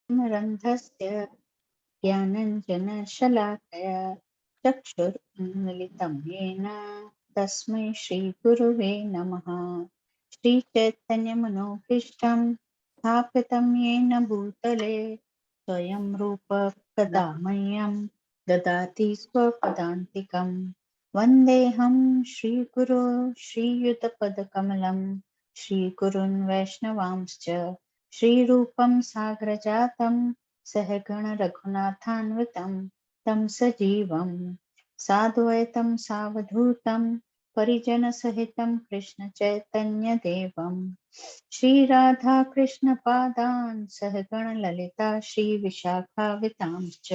रन्ध्रस्य ज्ञानञ्जनशलाकया चक्षुरुन्मीलितं येन तस्मै श्रीगुरुवे नमः। श्रीचैतन्यमनोभीष्टं स्थापितं येन भूतले स्वयं रूप कदा मह्यं ददाति स्वपदान्तिकं। वन्देऽहं श्रीगुरो श्रीयुतपदकमलं श्रीगुरून् वैष्णवांश्च श्रीरूपं साग्रजातं सहगण रघुनाथान्वितं तं सजीवं साद्वैतं सावधूतं परिजनसहितं कृष्ण चैतन्य देवं श्रीराधा कृष्ण पादान् सहगण ललिता श्री विशाखावितांश्च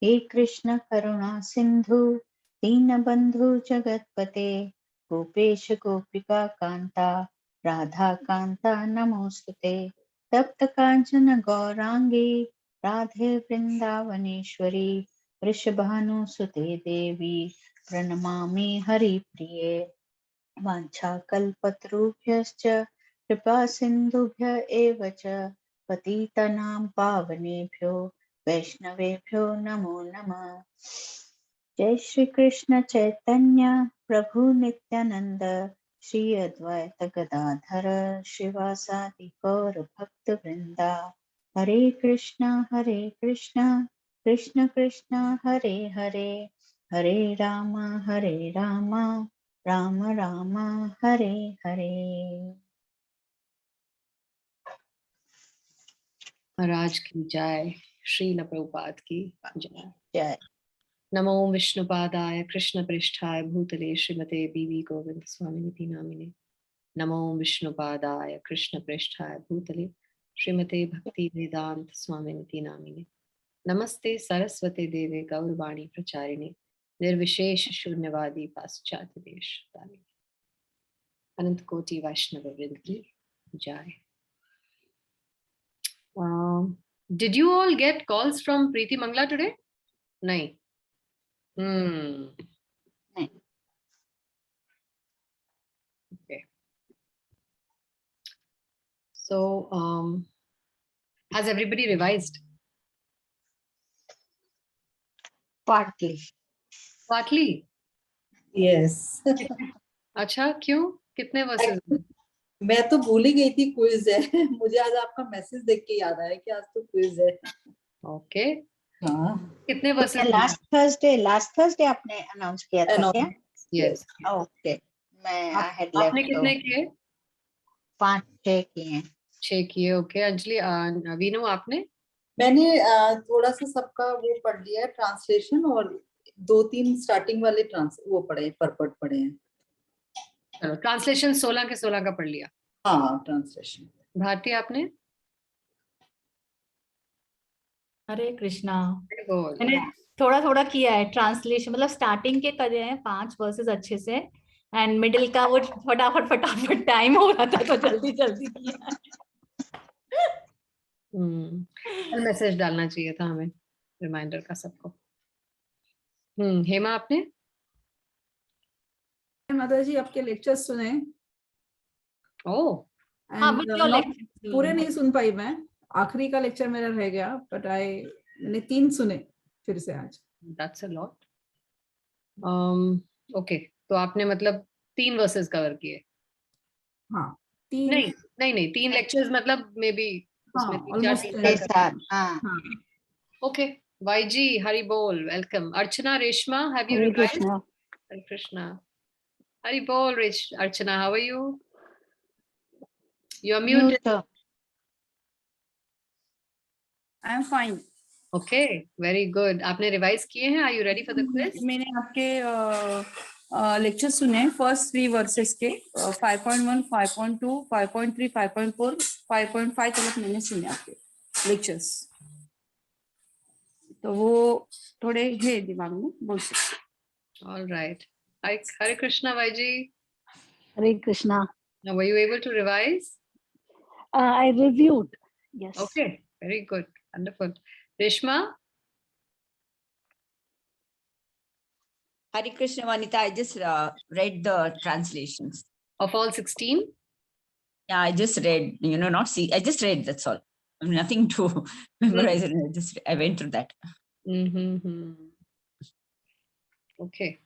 हे कृष्ण करुणा सिंधु दीनबंधु जगतपते गोपेश गोपिका कांता राधा कांता नमोस्तुते तप्त कांचन गौरांगी राधे वृंदावनेश्वरी वृषभानुसुते देवी प्रणमामि हरिप्रिये। वाञ्छाकल्पतरुभ्यश्च कृपा सिन्धुभ्य एव च पतितानां पावनेभ्यो वैष्णवेभ्यो नमो नमः। जय श्री कृष्ण चैतन्य प्रभु नित्यानंद श्री अद्वैत गदाधर श्रीवासादि गौर भक्त वृंदा हरे कृष्ण कृष्ण कृष्ण हरे हरे हरे राम राम राम हरे हरे। महाराज की जय, श्रील प्रभुपाद की जय। जय। नमो विष्णुपादाय कृष्ण पृष्ठाय भूतले श्रीमते बीवी गोविंद स्वामिनिति नामिने। नमो विष्णुपादाय कृष्ण पृष्ठाय भूतले श्रीमते भक्ति वेदांत स्वामिनिति नामिने। नमस्ते सरस्वती देवे गौरवाणी प्रचारिणे निर्विशेष शून्यवादी पाश्चात्य देश तारिणे। अनंत कोटि वैष्णव वृंद की जय। Did you all get calls from Preeti Mangla today? Nahin. Okay. So, has everybody revised? Partly. Partly? Yes. अच्छा, क्यों? कितने वर्सेस? मैं तो भूल ही गई थी क्विज है। मुझे आज आपका मैसेज देख के याद आया कि आज तो क्विज है। ओके। हाँ। कितने वर्सेस? लास्ट थर्सडे आपने अनाउंस किया था क्या? यस। ओके। मैं आपने कितने किए? 5-6 किए। 6 किए। ओके। अंजलि, वीनू आपने? मैंने थोड़ा सा सबका वो पढ़ लिया है ट्रांसलेशन, और 2-3 स्टार्टिंग वाले वो पढ़े, परपट पढ़े हैं। चलो, ट्रांसलेशन 16 के 16 का पढ़ लिया। हाँ, ट्रांसलेशन। भारती आपने? हरे कृष्णा। बोल। मैंने थोड़ा थोड़ा किया है ट्रांसलेशन, मतलब स्टार्टिंग के करे हैं 5 वर्सेस अच्छे से, एंड मिडिल का वो फटाफट टाइम हो रहा था तो जल्दी किया। मैसेज डालना चाहिए था हमें, रिमाइंडर का सबको। हेमा आपने? माता जी आपके लेक्चर्स सुने। ओह। पूरे नहीं सुन पाई मैं, आखिरी का लेक्चर मेरा रह गया, बट मैंने 3 सुने फिर से आज। That's a lot. ओके, तो आपने मतलब 3 वर्सेस कवर किए? हाँ, 3 नहीं 3 लेक्चर्स मतलब मे बी उसमें 3-4 ओके। वाईजी हरि बोल, welcome. Archana, Reshma, have you revised? Hare Krishna. Hari बोल Archana, how are you? You are muted. I am fine. Okay, very good. आपने रिवाइज किए हैं? Are you ready for the quiz? मैंने आपके लेक्चर सुने फर्स्ट 3 वर्सेस के, 5.1, 5.2, 5.3, 5.4, 5.5 तक मैंने सुने आपके लेक्चर्स, तो वो थोड़े है दिमाग में, बोल सकते। All right. हरे कृष्णा वाईजी। Hare Krishna. Now, were you able to revise? I reviewed. Yes. Okay, very good, wonderful. Reshma? Hare Krishna, Vanita. I just read the translations. Of all 16? Yeah, I just read, not see. I just read, that's all. nothing to memorize. I went through that. Okay.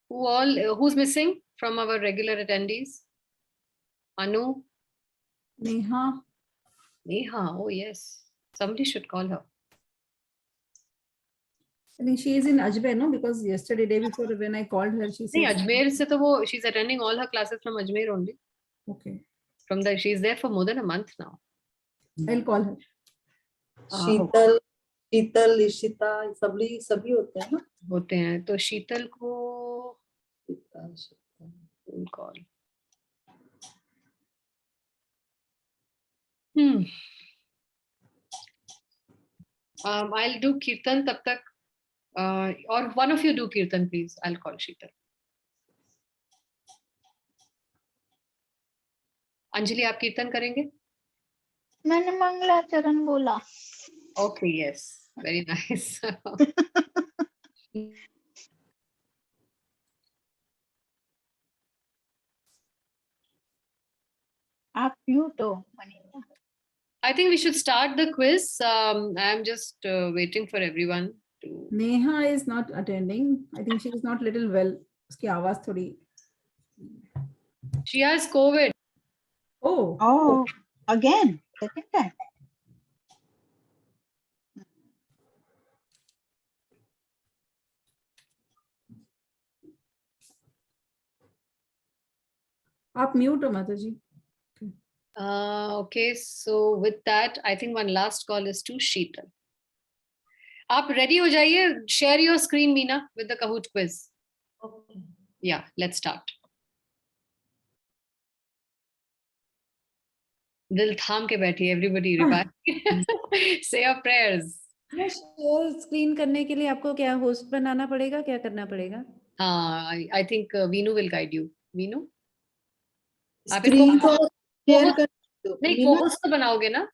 Who's missing from our regular attendees? Anu? Neha. Neha, oh yes. Somebody should call her. I think she is in Ajmer, no? Because yesterday, day before, when I called her, she नहीं, said. Ajmer से तो वो she's attending all her classes from Ajmer only. Okay. She's there for more than a month now. I'll call her. शीतल, ईशिता, सभी होते हैं ना? होते हैं तो शीतल को call. I'll do Kirtan तब तक. Or one of you do Kirtan, please. I'll call Sheetal. Anjali, आप कीर्तन करेंगे? मैंने मंगलाचरण बोला. Okay, yes. Very nice. आप म्यूट हो Manisha. I think we should start the quiz. I'm just waiting for everyone to. Neha is not attending. I think she is not little well. उसकी आवाज थोड़ी. She has COVID. Oh, again, second time. आप mute हो माता जी. Okay, so with that, I think one last call is to Sheetal. आप ready हो जाइए. Share your screen, Meena, with the Kahoot quiz. Okay. Yeah, let's start. दिल थाम के बैठिए, everybody revive. Say your prayers. Share screen करने के लिए आपको क्या होस्ट बनाना पड़ेगा, क्या करना पड़ेगा? हाँ, I think Veenu will guide you. Veenu? Screen को शेयर कर दो. नहीं, co-host तो बनाओगे ना?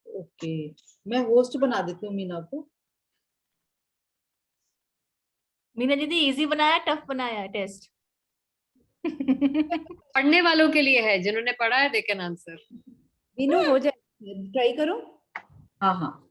ओके, मैं होस्ट बना देती हूँ मीना को. मीना दीदी इजी बनाया, टफ बनाया टेस्ट? पढ़ने वालों के लिए है, जिन्होंने पढ़ा है दे कैन आंसर. मीनू हो जाए, ट्राई करो. हाँ हाँ.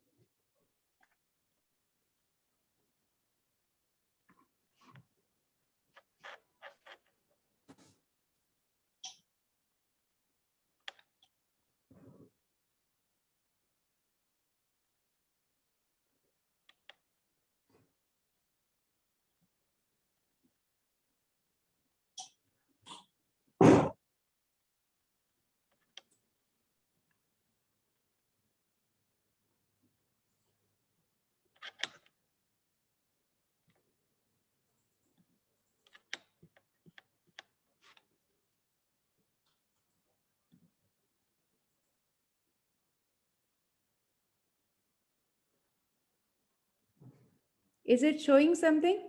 Is it showing something?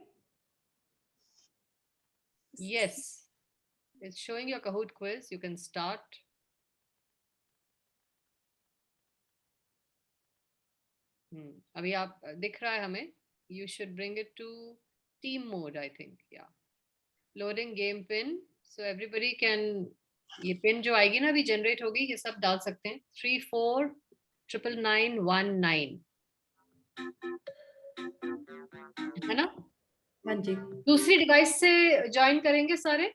Yes, it's showing your Kahoot quiz. You can start. अभी आप दिख रहा है हमें. You should bring it to team mode, I think. Yeah. Loading game pin. So everybody can. ये पिन जो आएगी ना अभी जनरेट होगी, ये सब डाल सकते हैं. 349919 है ना? हाँ जी. दूसरी डिवाइस से ज्वाइन करेंगे सारे.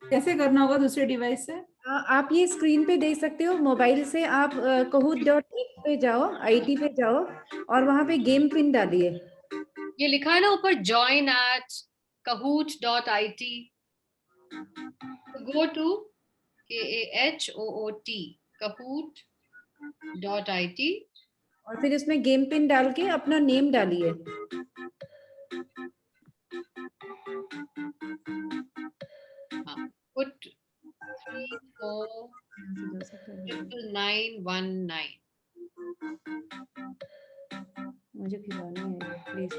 कैसे करना होगा दूसरे डिवाइस से? आप ये स्क्रीन पे देख सकते हो. मोबाइल से आप kahoot.it पे जाओ, IT पे जाओ और वहां पे गेम पिन डालिए. ये लिखा है ना ऊपर join at kahoot.it. Go to KAHOOT kahoot.it और फिर इसमें गेम पिन डाल के अपना नेम डालिए. put 349919. मुझे खिलानी है प्लीज.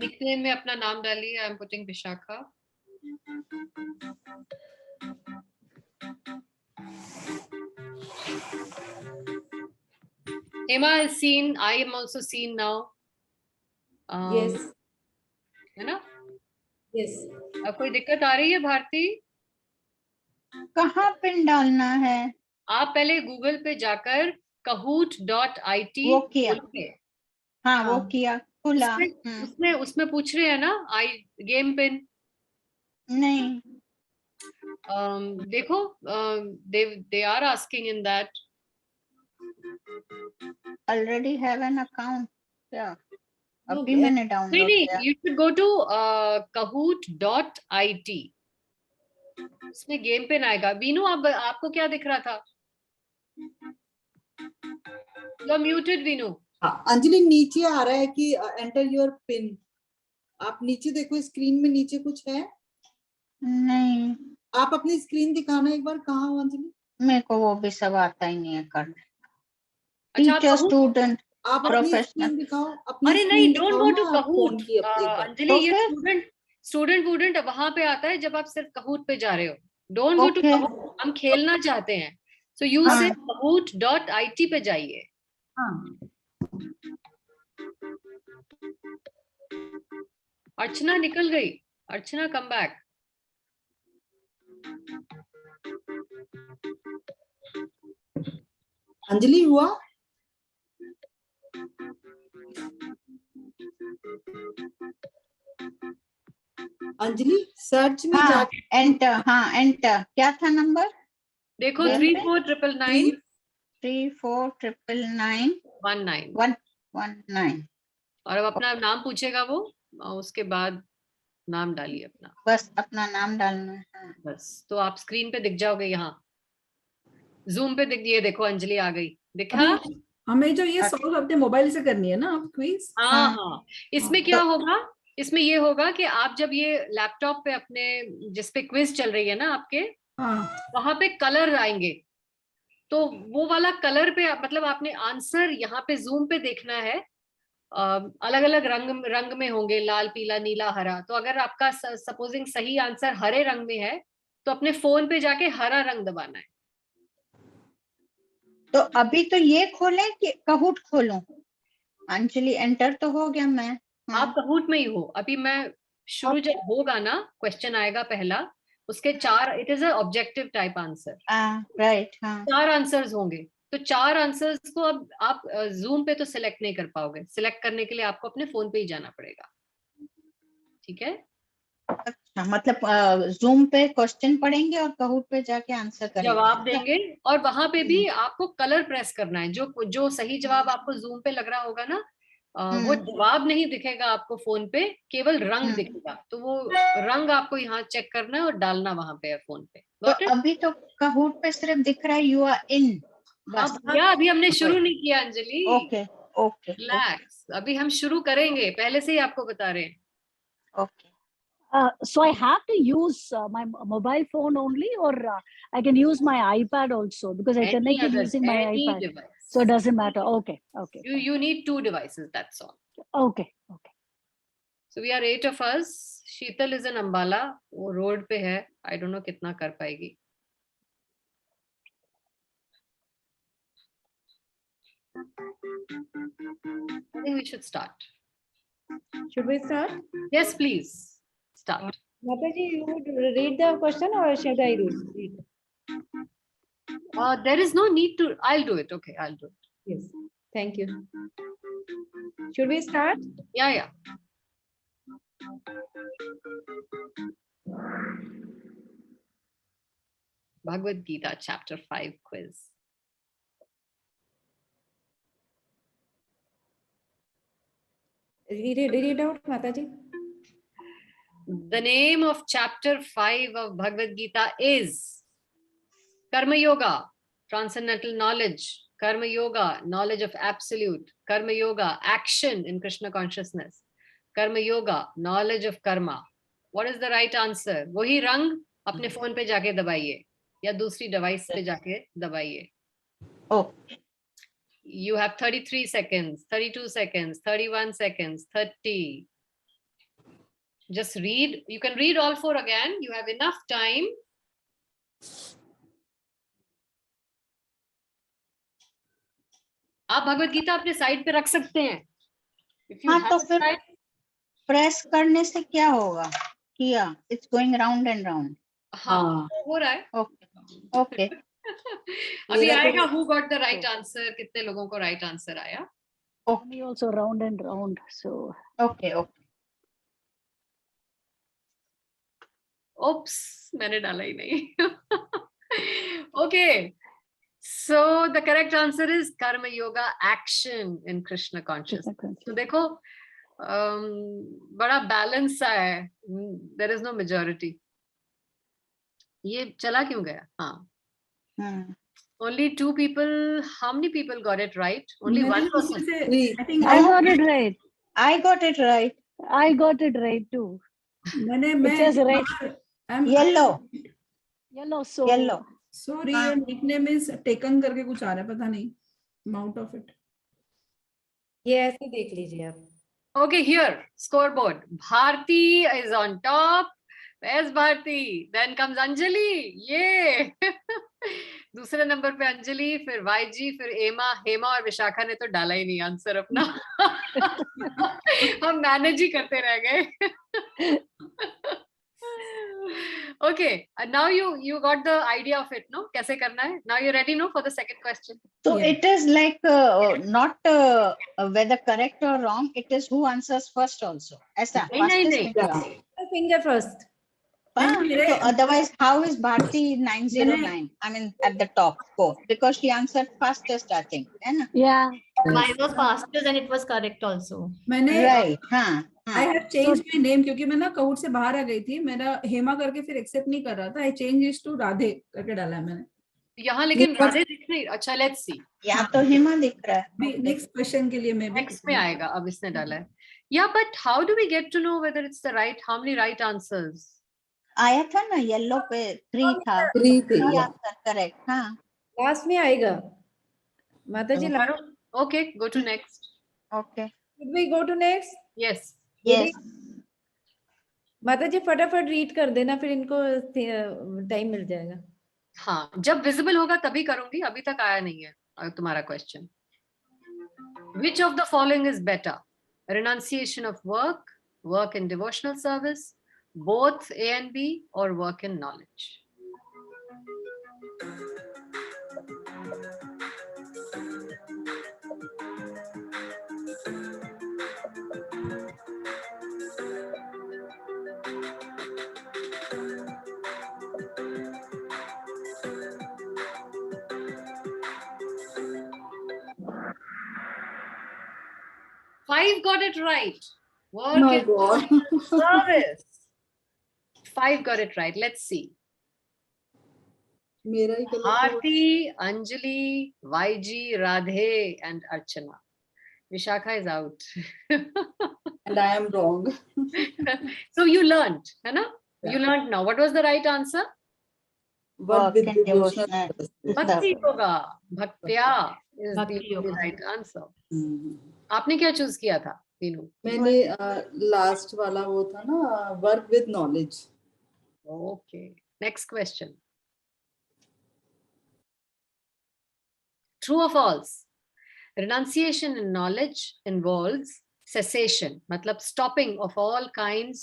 निकनेम में अपना नाम डालिए. I am putting Vishakha. Emma is seen. I am also seen now. Yes. है ना? Yes. अब कोई दिक्कत आ रही है भारती? कहाँ पिन डालना है? आप पहले गूगल पे जाकर kahoot.it वो किया। खोलोगे। हाँ वो हाँ। किया, खुला। उसमें उसमें पूछ रहे हैं ना आई गेम पिन। नहीं, देखो they are asking in that. Already have an account क्या? अभी No, मैंने नहीं डाउनलोड नहीं, किया। you should go to kahoot.it। उसमें गेम पिन आएगा। वीनू आपको क्या दिख रहा था? You are muted, Veenu. हाँ, अंजलि नीचे आ रहा है कि एंटर योर पिन। आप नीचे देखो, स्क्रीन में नीचे कुछ है? नहीं, आप अपनी स्क्रीन दिखाना एक बार, कहाँ हो अंजलि? मेरे को वो भी सब आता ही नहीं है करने। अच्छा, आप टीचर, Kahoot- स्टूडेंट, आप अपनी प्रोफेशनल। स्क्रीन दिखाओ, अपनी अरे स्क्रीन नहीं, डोंट दिखाओ गो ना टू आप फोन Kahoot। की एक बार। अंजलि, तो ये फिर? स्टूडेंट वूडेंट वहां पे आता है जब आप सिर्फ Kahoot पे जा रहे हो। Don't go to Okay. Kahoot, हम खेलना चाहते हैं। सो यू हाँ। से kahoot.it पे जाइए। हाँ, अर्चना निकल गई। अर्चना कम बैक। अंजलि हुआ? अंजलि सर्च में हाँ, जाके एंटर। हाँ, एंटर। क्या था नंबर? देखो गेम 349919। 349919। और अब अपना नाम पूछेगा वो, उसके बाद नाम डालिए अपना। बस अपना नाम डालना है। हाँ। बस तो आप स्क्रीन पे दिख जाओगे। यहाँ जूम पे दिख, ये देखो अंजलि आ गई, दिखा? अभी हमें जो ये सॉल्व अपने मोबाइल से करनी है ना क्विज? हाँ हाँ। इसमें क्या होगा, इसमें ये होगा कि आप जब ये लैपटॉप पे अपने जिसपे क्विज चल रही है ना आपके, हाँ, वहां पे कलर आएंगे। तो वो वाला कलर पे मतलब आपने आंसर यहाँ पे जूम पे देखना है। अलग अलग रंग में होंगे, लाल, पीला, नीला, हरा। तो अगर आपका सपोजिंग सही आंसर हरे रंग में है तो अपने फोन पे जाके हरा रंग दबाना है। तो अभी तो ये खोलें कि Kahoot खोलूं? अंजलि एंटर तो हो गया मैं। हाँ। आप Kahoot में ही हो अभी। मैं शुरू जब होगा ना, क्वेश्चन आएगा पहला, उसके 4, it is a objective type answer. Right. हाँ। 4 आंसर्स होंगे। तो 4 आंसर्स को अब आप जूम पे तो सिलेक्ट नहीं कर पाओगे। सिलेक्ट करने के लिए आपको अपने फोन पे ही जाना पड़ेगा। ठीक है? अच्छा, मतलब जूम पे क्वेश्चन पढ़ेंगे और Kahoot पे जाके आंसर करेंगे। जवाब देंगे, और वहां पे भी आपको कलर प्रेस करना है। जो सही जवाब आपको जूम पे लग रहा होगा ना, वो जवाब नहीं दिखेगा आपको फोन पे, केवल रंग दिखेगा। तो वो रंग आपको यहाँ चेक करना है और डालना वहां पे फोन पे। तो अभी तो Kahoot पे सिर्फ दिख रहा है यू आर इन। हाँ भैया, अभी हमने शुरू नहीं किया अंजलि। ओके ओके रिलैक्स, अभी हम शुरू करेंगे, पहले से ही आपको बता रहे हैं। Okay. So I have to use my mobile phone only, or I can use my iPad also, because I connected using my iPad. Device. So it doesn't matter. Okay, okay. You need 2 devices, that's all. Okay, okay. So we are 8 of us. Sheetal is in Ambala, वो road पे है। I don't know कितना कर पाएगी। I think we should start. Should we start? Yes, please start. Mataji, you would read the question or should I read? There is no need to. I'll do it. Okay, I'll do it. Yes. Thank you. Should we start? Yeah. Bhagavad Gita, chapter 5 quiz. Read out, Mataji. The name of chapter 5 of Bhagavad Gita is Karma Yoga, transcendental knowledge. Karma Yoga, knowledge of absolute. Karma Yoga, action in Krishna consciousness. Karma Yoga, knowledge of karma. What is the right answer? वही रंग अपने phone पे जाके दबाइए या दूसरी device पे जाके दबाइए. Okay. You have 33 seconds, 32 seconds, 31 seconds, 30. Just read. You can read all 4 again. You have enough time. आप भगवत गीता अपने साइड पे रख सकते हैं. हाँ, तो फिर प्रेस करने से क्या होगा? किया, it's going round and round. हाँ हाँ हो रहा है. Okay, okay. अभी मेरा तो- आएगा who got the right answer, कितने लोगों को right answer आया. Me also round and round. So Okay, okay. Oops, मैंने डाला ही नहीं. Okay, so the correct answer is karma yoga, action in Krishna consciousness. तो देखो बड़ा बैलेंस सा है. There is no majority. ये चला क्यों गया? हाँ. Only 2 people. How many people got it right? Only मैंने one भी उसमें person. से- Three. I think I got it right. I got it right. I got it right too. मैं says right. I'm Yellow, Yellow. So yellow. sorry, हाँ. your nickname is taken करके कुछ आ रहा है, पता नहीं. I'm out of it. ये ऐसे देख लीजिए आप. Okay, here, scoreboard. Bharti is on top. Where's Bharti? Then comes Anjali. Yay! दूसरे नंबर पे अंजलि, फिर YG, फिर हेमा और विशाखा ने तो डाला ही नहीं आंसर अपना. हम मैनेज ही करते रह गए. Okay, now you got the idea of it, no? कैसे करना है? Now you're ready, no, for the second question. So Yeah. it is like not whether correct or wrong. It is who answers first also. ऐसा. नहीं, नहीं, fastest नहीं. finger. Finger first. हाँ, मेरे- so otherwise, how is Bharti 909? I mean, at the top four, because she answered fastest, I think. है ना? yeah. Mine was fastest and it was correct also. मैंने Right. हाँ. I have changed my name क्योंकि मैं ना cout से बाहर आ गई थी. मेरा हेमा करके फिर एक्सेप्ट नहीं कर रहा था. I changed it to Radhe करके डाला है मैंने. यहाँ लेकिन राधे दिख नहीं. अच्छा, let's see. यहाँ तो हिमा दिख रहा है. अभी नेक्स्ट क्वेश्चन के लिए मैं भी Next में आएगा. अब इसने डाला है. Yeah, but how do we get to know whether it's the right? How many right answers? आया था ना येलो पे 3 था. 3 थे. Three Yeah. answer correct. हाँ. लास्ट में आएगा. माता जी, करो. Okay, go to next. Okay. should we go to next? Yes. Yes. माता जी फटाफट रीड कर देना, फिर इनको टाइम मिल जाएगा. हाँ, जब विजिबल होगा तभी करूंगी. अभी तक आया नहीं है तुम्हारा question. Which of the following is better? Renunciation of work, work in devotional service, both A and B, or work in knowledge? Five got it right. Work My in God. service. 5 got it right. Let's see. मेरा ही गलत हुआ. Bharti, Anjali, YG, Radhe, and Archana. Vishakha is out. And I am wrong. So you learned, है ना? You learned now. What was the right answer? Work with and devotional devotional. service. Bhakti yoga. Bhaktya is Bhakti the yoga. right answer. हम्म. आपने क्या choose किया था तीनों? मैंने last वाला वो था ना, work with knowledge. Okay. Next question. True or false? Renunciation in knowledge involves cessation, matlab stopping of all kinds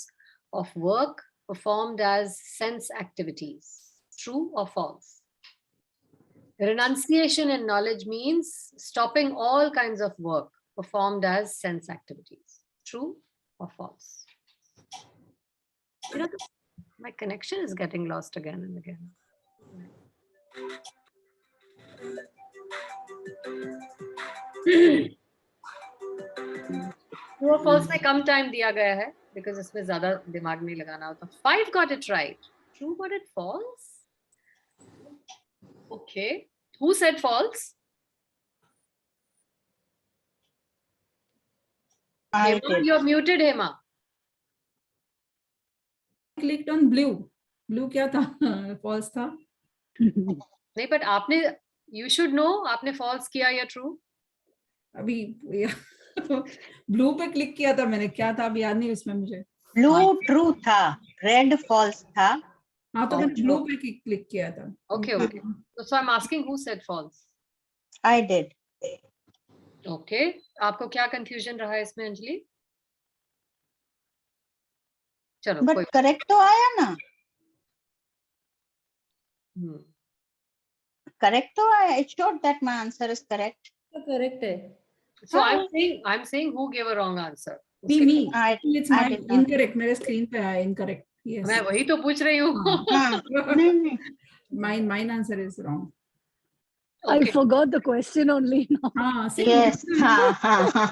of work performed as sense activities. True or false? Renunciation in knowledge means stopping all kinds of work performed as sense activities. True or false? You know, my connection is getting lost again and again. True or false में कम time दिया गया है because इसमें ज्यादा दिमाग नहीं लगाना होता. 5 got it right. True got it false. Okay. Who said false? I Hema, did. you're muted, Hema. clicked on blue. Blue क्या था? False था. नहीं, but आपने you should know आपने false किया या true? अभी ब्लू पे क्लिक किया था मैंने. क्या था अभी याद नहीं उसमें मुझे. Blue true था. Red false था. हाँ तो और मैंने ब्लू पे क्लिक किया था. Okay, okay. So I'm asking who said false? I did. Okay. आपको क्या confusion रहा इसमें अंजलि? चलो But कोई correct तो आया ना? Correct तो आया. It showed that my answer is correct. Correct है. So I'm saying who gave a wrong answer? Me. I It's I my did not. incorrect. मेरे screen पे आया incorrect. Yes. मैं वही तो पूछ रही हूँ. हाँ, नहीं. Mine answer is wrong. I Okay. forgot the question only now. हाँ, same. Yes. हाँ.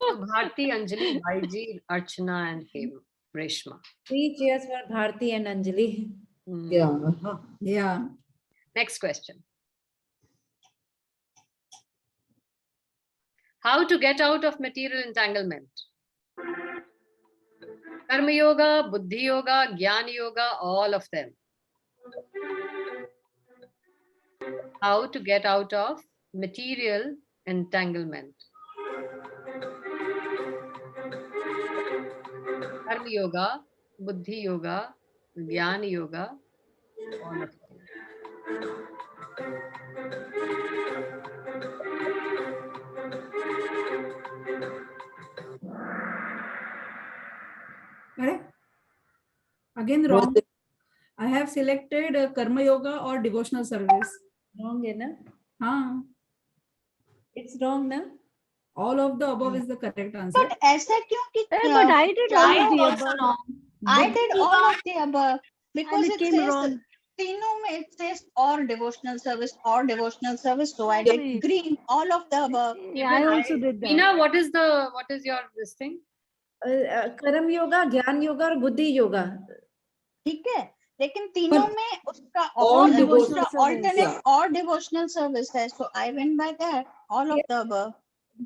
So Bharti, Anjali, YG, Archana, and Reshma. 3 chairs for Bharti and Anjali. Yeah. Yeah. Next question. How to get out of material entanglement? Karma yoga, buddhi yoga, jnana yoga, all of them. How to get out of material entanglement? Karma yoga, buddhi yoga, jnana yoga, all of them. Correct. Again wrong. I have selected karma yoga or devotional service. Wrong है ना? हाँ. It's wrong ना? All of the above is the correct answer. But ऐसा क्यों कि? But I did all I of the also above. wrong. I did all of the above because And it it came says wrong. तीनों में it says or devotional service, so I Yes. did green, all of the above. Yeah, I also did that. Ina, what is your this thing? कर्म योगा, ज्ञान योगा और बुद्धि योगा. ठीक है, लेकिन तीनों में उसका All devotional उसका service. alternate or devotional service है, so I went by that, all of the above.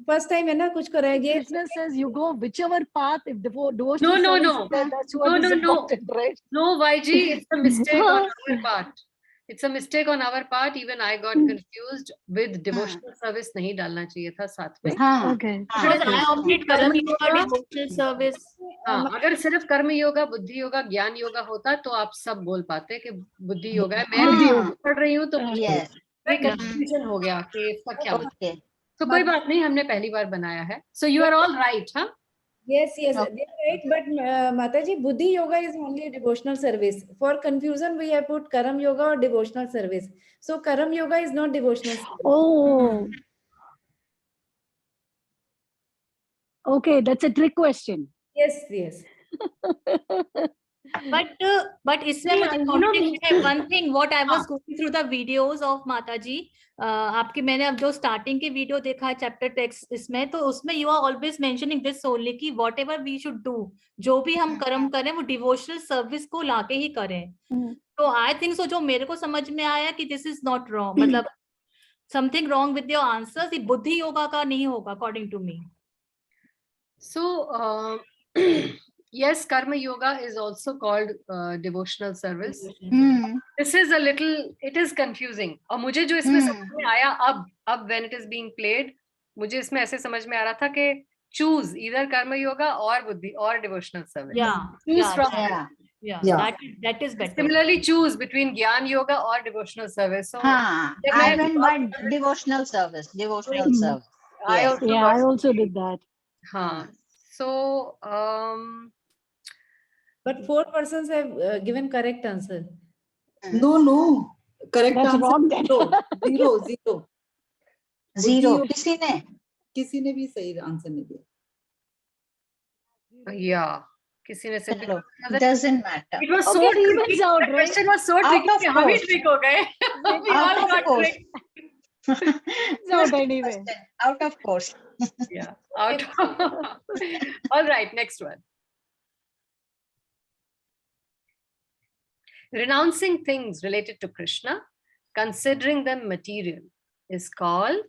First time है ना कुछ कराएंगे. Krishna says you go whichever path, if devotional No, service no. is there, that's what is important, right? No, YG, it's a mistake on our part. It's a mistake on our part. Even I got confused with devotional service. नहीं डालना चाहिए था साथ में. हाँ, Okay. Because I opted karma yoga, devotional service. हाँ, अगर सिर्फ कर्म योगा, बुद्धि योगा, ज्ञान योगा होता तो आप सब बोल पाते कि बुद्धि योगा है. मैं भी हाँ. पढ़ रही हूँ तो Yes. कंफ्यूजन हो गया कि इसका क्या मतलब. Okay. तो कोई बात नहीं, हमने पहली बार बनाया है. So you are all right, हाँ? Yes, they're right. But Mataji, buddhi yoga is only a devotional service. For confusion, we have put karam yoga or devotional service. So karam yoga is not devotional service. Oh. Okay, that's a trick question. Yes. But इसमें मुझे conflict है. One thing, what I was going through the videos of Mataji, आपके मैंने अब जो starting के video देखा है chapter text इसमें, तो उसमें you are always mentioning this only कि whatever we should do, जो भी हम कर्म करें वो devotional service को लाके ही करें. तो I think so जो मेरे को समझ में आया कि this is not wrong, मतलब something wrong with your answers. ये बुद्धि योगा का नहीं होगा according to me. So yes, karma yoga is also called devotional service. This is a little, it is confusing. और मुझे जो इसमें समझ में आया अब when it is being played, मुझे इसमें ऐसे समझ में आ रहा था कि choose either karma yoga or buddhi or devotional service. Choose from That is better. Similarly, choose between Gyan Yoga or devotional service. So हाँ, I went by devotional service. I also did that. हाँ. So But 4 persons have given correct answer. No. Correct That's answer. wrong then. Zero. किसी ने भी सही answer नहीं दिया. yeah. किसी ने से doesn't matter. It was Okay, so it evens tricky. out, The right? question was so Out tricky of कि हम ही course. trick हो गए. We all Out of got course. tricked. Not anyway. Out of course. Yeah. Out. All right. Next one. Renouncing things related to Krishna, considering them material, is called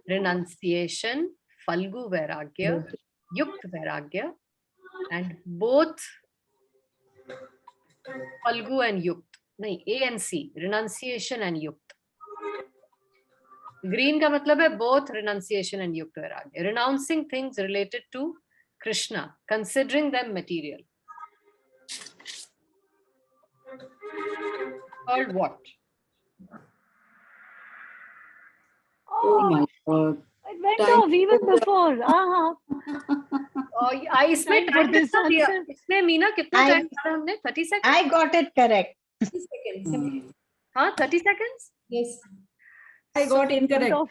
renunciation, Falgu Vairagya, Yukt Vairagya, and both Falgu and Yukt. नहीं, A and C, renunciation and Yukt. Green का मतलब है both renunciation and Yukt Vairagya. Renouncing things related to Krishna, considering them material. Called what? Oh my God. went Time off even हो गया। before. और इसमें Time for time this कितना दिया? answer. इसमें मीना कितना I- टाइम दिया हमने? 30 second? I got it correct. 30 seconds. हाँ 30 seconds. Yes. I got Went incorrect. off.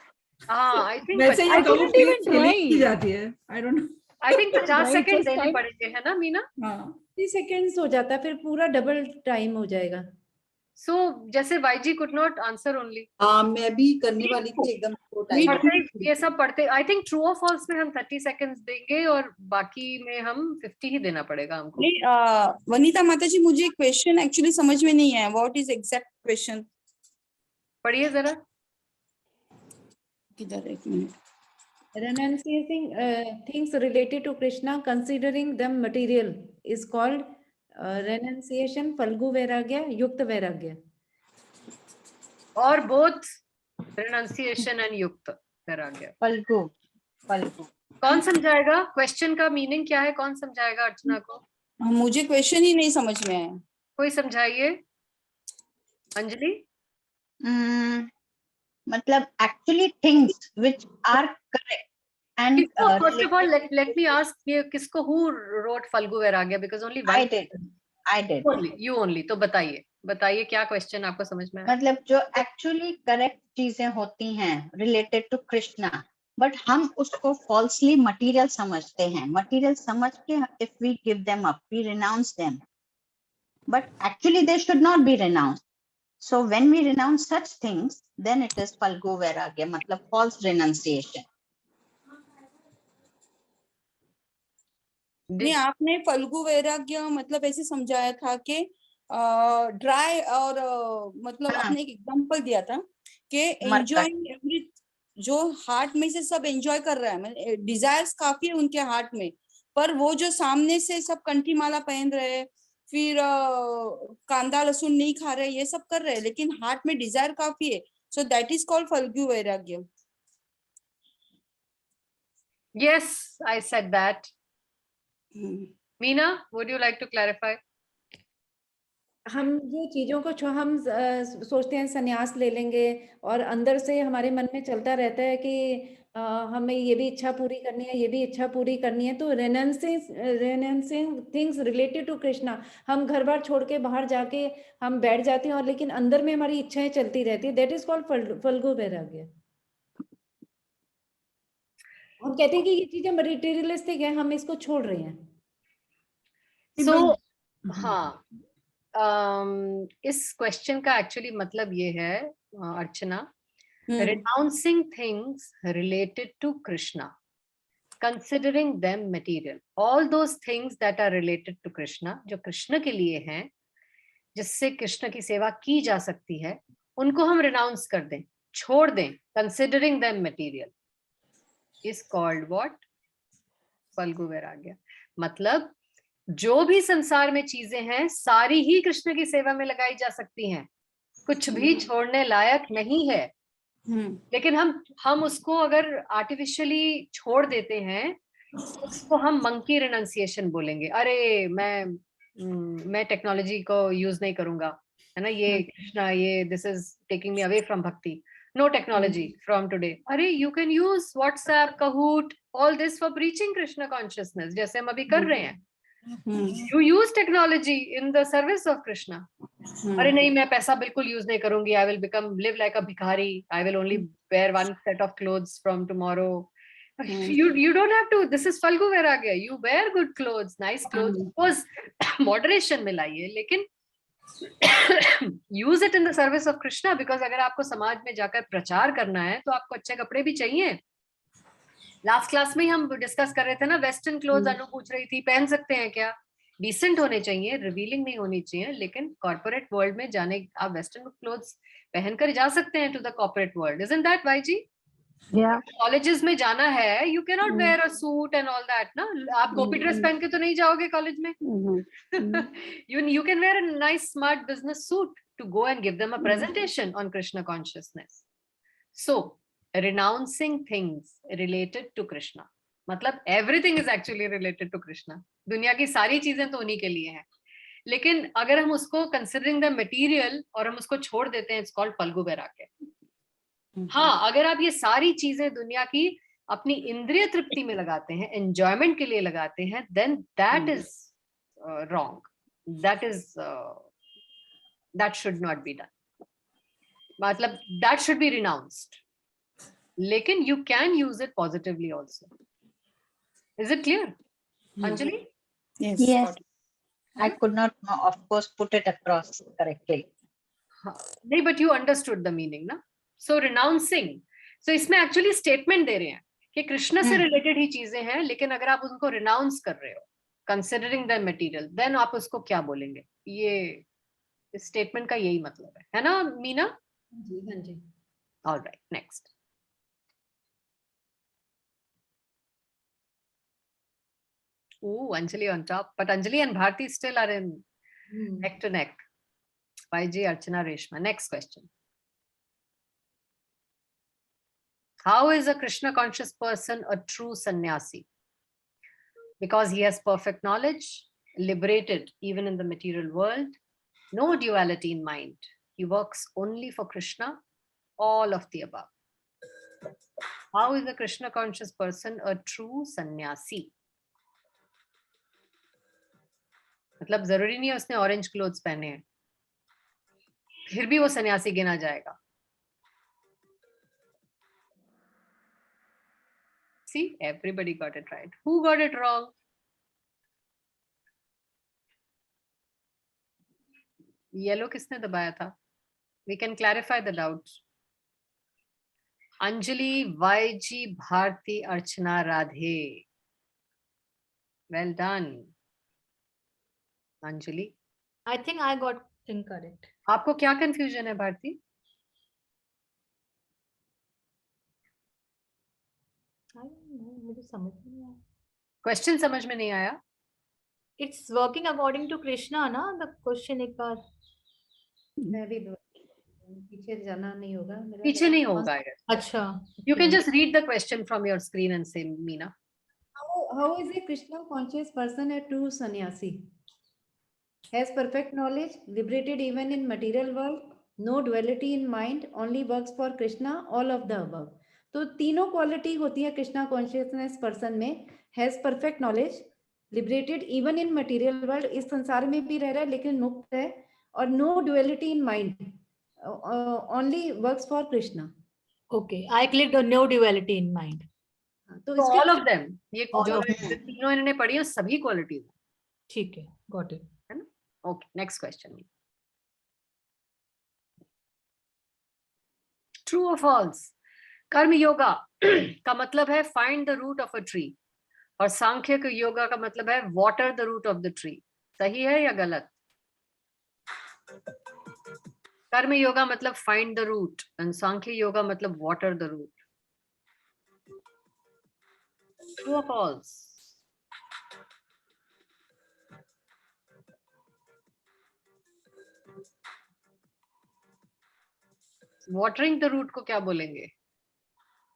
हाँ आई थिंक वैसे I ये कहूँ couldn't प्लीज even चली ही try. जाती है, I don't know. I think 50 No, it second was देने time. पड़ेंगे, है ना मीना? हाँ 30 seconds हो जाता है, फिर पूरा डबल टाइम हो जाएगा. सो जैसे YG could not answer only. हाँ मैं भी करने वाली थी एकदम तो टाइम। पढ़ते ये सब पढ़ते आई थिंक ट्रू और फॉल्स में हम 30 सेकंड्स देंगे और बाकी में हम 50 ही देना पड़ेगा हमको. नहीं वनीता माता जी, मुझे क्वेश्चन एक्चुअली समझ में नहीं आया. What is exact question? पढ़िए जरा. किधर, एक minute. Renunciating things related to Krishna, considering them material, is called renunciation, Falgu Vairagya, Yukta Vairagya. और both renunciation and युक्त वैराग्य. Falgu. Falgu. कौन समझाएगा? क्वेश्चन का मीनिंग क्या है? कौन समझाएगा अर्चना को? मुझे क्वेश्चन ही नहीं समझ में आया. कोई समझाइए. अंजलि. मतलब actually things which are correct and किसको first of all let me ask ये किसको who wrote Falgu Vairagya because only one I did. you only. तो बताइए क्या क्वेश्चन आपको समझ में आया? मतलब जो actually correct चीजें होती हैं related to Krishna, but हम उसको falsely material समझते हैं. Material समझ के if we give them up, we renounce them. But actually they should not be renounced. So when we renounce such things, then it is Falgu Vairagya, मतलब false renunciation. नहीं, आपने फल्गु वैराग्य मतलब ऐसे समझाया था कि ड्राई और मतलब हाँ। आपने एक एग्जांपल दिया था कि मरकट। एंजॉयिंग एवरी, जो हार्ट में से सब एंजॉय कर रहा है, डिजायर्स काफी है उनके हार्ट में, पर वो जो सामने से सब कंठी माला पहन रहे, फिर कांदा लहसुन नहीं खा रहे, ये सब कर रहे हैं, लेकिन हार्ट में डिजायर काफी है. सो दैट इज कॉल्ड फल्गु वैराग्य. Yes, I said that. Meena, would you like to clarify? हम जो चीजों को हम सोचते हैं संन्यास ले लेंगे और अंदर से हमारे मन में चलता रहता है कि हमें ये भी इच्छा पूरी करनी है, ये भी इच्छा पूरी करनी है. तो रेनेंसिंग थिंग्स रिलेटेड टू कृष्णा, हम घर बार छोड़ के बाहर जाके हम बैठ जाते हैं और लेकिन अंदर में हमारी इच्छाएं चलती रहती है. दैट इज कॉल्ड फल्गु वैराग्य. हम कहते हैं कि ये चीजें मटेरियलिस्टिक है, हम इसको छोड़ रहे हैं. So हाँ, इस क्वेश्चन का एक्चुअली मतलब ये है अर्चना, renouncing things related to Krishna, considering them material, all those things that are related to Krishna, जो कृष्ण के लिए हैं, जिससे कृष्ण की सेवा की जा सकती है, उनको हम renounce कर दें, छोड़ दें, considering them material, is called what? Phalgu वैराग्य. मतलब जो भी संसार में चीजें हैं सारी ही कृष्ण की सेवा में लगाई जा सकती हैं, कुछ भी छोड़ने लायक नहीं है. लेकिन हम उसको अगर आर्टिफिशियली छोड़ देते हैं, उसको हम मंकी रिनंसिएशन बोलेंगे. अरे मैं टेक्नोलॉजी को यूज नहीं करूंगा, है ना, ये कृष्णा, ये this is taking me away from bhakti. No technology from today. अरे you can use WhatsApp, Kahoot, all this for preaching Krishna consciousness, जैसे हम अभी कर रहे हैं. You use technology in the service of Krishna. अरे नहीं, मैं पैसा बिल्कुल यूज नहीं करूंगी. I will live like a भिखारी. I will only wear one set of clothes from tomorrow. You don't have to. This is Falgu Vairagya. You wear good clothes, nice clothes. Of course, moderation में लाइए, लेकिन use it in the service of Krishna. Because अगर आपको समाज में जाकर प्रचार करना है तो आपको अच्छे कपड़े भी चाहिए. लास्ट क्लास में हम डिस्कस कर रहे थे ना, वेस्टर्न क्लोथ्स अनु पूछ रही थी, पहन सकते हैं क्या? डिसेंट होने चाहिए, रिवीलिंग नहीं होनी चाहिए. लेकिन कॉर्पोरेट वर्ल्ड में जाने, आप वेस्टर्न क्लोथ्स पहनकर जा सकते हैं to the corporate world. Isn't that वाईजी? कॉलेजेस में जाना है, you can not wear a suit and all that ना. आप कॉपी ड्रेस पहन के तो नहीं जाओगे कॉलेज में. You can wear a nice smart business suit to go and give them a presentation on Krishna consciousness. So renouncing things related to Krishna, मतलब everything is actually related to Krishna. दुनिया की सारी चीजें तो उन्हीं के लिए हैं, लेकिन अगर हम उसको considering the material और हम उसको छोड़ देते हैं, it's called फल्गु वैराग्य. हाँ, अगर आप ये सारी चीजें दुनिया की अपनी इंद्रिय तृप्ति में लगाते हैं, एंजॉयमेंट के लिए लगाते हैं, then that is wrong, that should not be done, मतलब दैट शुड बी रिनाउंस्ड. लेकिन you can use it positively also. Is it clear Anjali? Yes, I could not, of course, put it across correctly. नहीं, but you understood the meaning ना. So renouncing, so इसमें actually statement दे रहे हैं कि कृष्ण से related ही चीजें हैं, लेकिन अगर आप उनको renounce कर रहे हो, considering the material, then आप उसको क्या बोलेंगे? ये इस statement का यही मतलब है ना मीना? जी, हाँ जी. All right, next. Ooh, Anjali on top, but Anjali and Bharti still are in neck to neck. YG, Archana, Reshma. Next question. How is a Krishna conscious person a true sannyasi? Because he has perfect knowledge, liberated even in the material world, no duality in mind. He works only for Krishna, all of the above. How is a Krishna conscious person a true sannyasi? मतलब जरूरी नहीं है उसने orange clothes पहने हैं, फिर भी वो सन्यासी गिना जाएगा. See, everybody got it right. Who got it wrong? Yellow किसने दबाया था? We can clarify the doubts. Anjali, YG, Bharti, Archana, Radhe. Well done. Anjali. I think I got incorrect. आपको क्या confusion है भारती? I don't know, मुझे समझ नहीं आया. Question समझ में नहीं आया? It's working according to Krishna ना, the question एक बार. मैं भी पीछे जाना नहीं होगा. पीछे नहीं होगा. अच्छा. You can just read the question from your screen and say, Meena. How is a Krishna conscious person a true sannyasi? Has perfect knowledge, liberated even in material world, no duality in mind, only works for Krishna, all of the above. तो तीनों quality होती है Krishna consciousness person में. Has perfect knowledge, liberated even in material world, इस संसार में भी रह रहा है लेकिन मुक्त है, और no duality in mind, only works for Krishna. Okay, I clicked on no duality in mind. तो So इसके all of them, ये All जो of them. तीनों इन्होंने पढ़ी है सभी क्वालिटीज. ठीक है, got it. है ना? Okay, next question. True or false? कर्म योगा का मतलब है find the root of a tree, और सांख्य के योगा का मतलब है water the root of the tree. सही है या गलत? कर्म योगा मतलब find the root, and सांख्य योगा मतलब water the root. True or false? Watering the root को क्या बोलेंगे?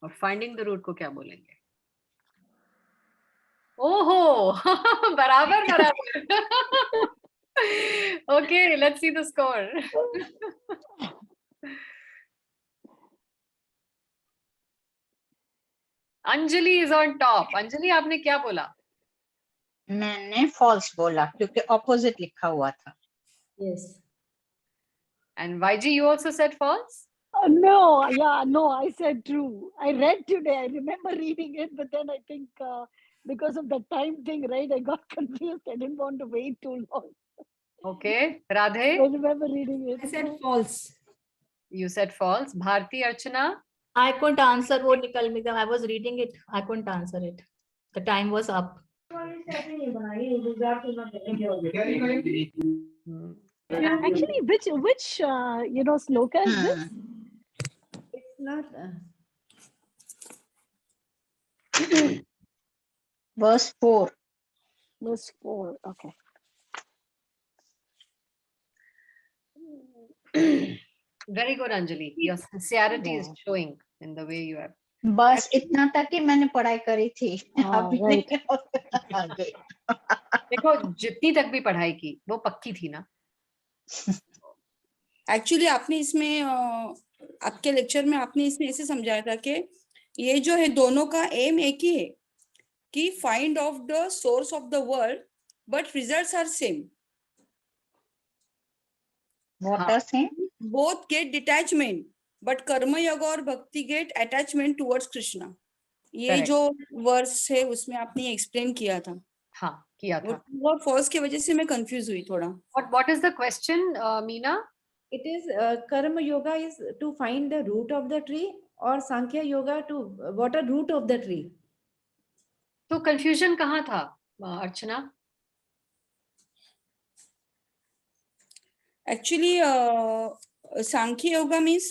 और finding the root को क्या बोलेंगे? ओहो बराबर बराबर. Okay, let's see the score. Anjali is on top. Anjali, आपने क्या बोला? मैंने false बोला क्योंकि opposite लिखा हुआ था. Yes. And YG, you also said false? No, I said true. I read today. I remember reading it, but then I think because of the time thing, right, I got confused. I didn't want to wait too long. Okay, Radhe? I remember reading it. I said false. You said false. Bharti, Archana? I couldn't answer वो निकल में. I was reading it. I couldn't answer it. The time was up. Actually, which sloka is this? It's not. Verse 4. Verse 4. Okay. Very good, Anjali. Your sincerity is showing in the way you have. बस इतना तक कि मैंने पढ़ाई करी थी. Right. देखो जितनी तक भी पढ़ाई की वो पक्की थी ना. एक्चुअली आपने इसमें आपके लेक्चर में आपने इसमें ऐसे समझाया था कि ये जो है दोनों का एम एक ही है कि find of the source of the world, but results are same. What are saying? Both get detachment, but karma yoga और भक्ति गेट अटैचमेंट टुवर्ड्स कृष्णा. ये Correct. जो वर्स है उसमें आपने एक्सप्लेन किया था. हाँ, किया था. वो फॉल्स की वजह से मैं कंफ्यूज हुई थोड़ा. What is the question, Meena? It is karma yoga is to find the root of the tree, or Sankhya yoga to what are root of the tree. तो कंफ्यूजन कहाँ था अर्चना? Actually, Sankhya Yoga means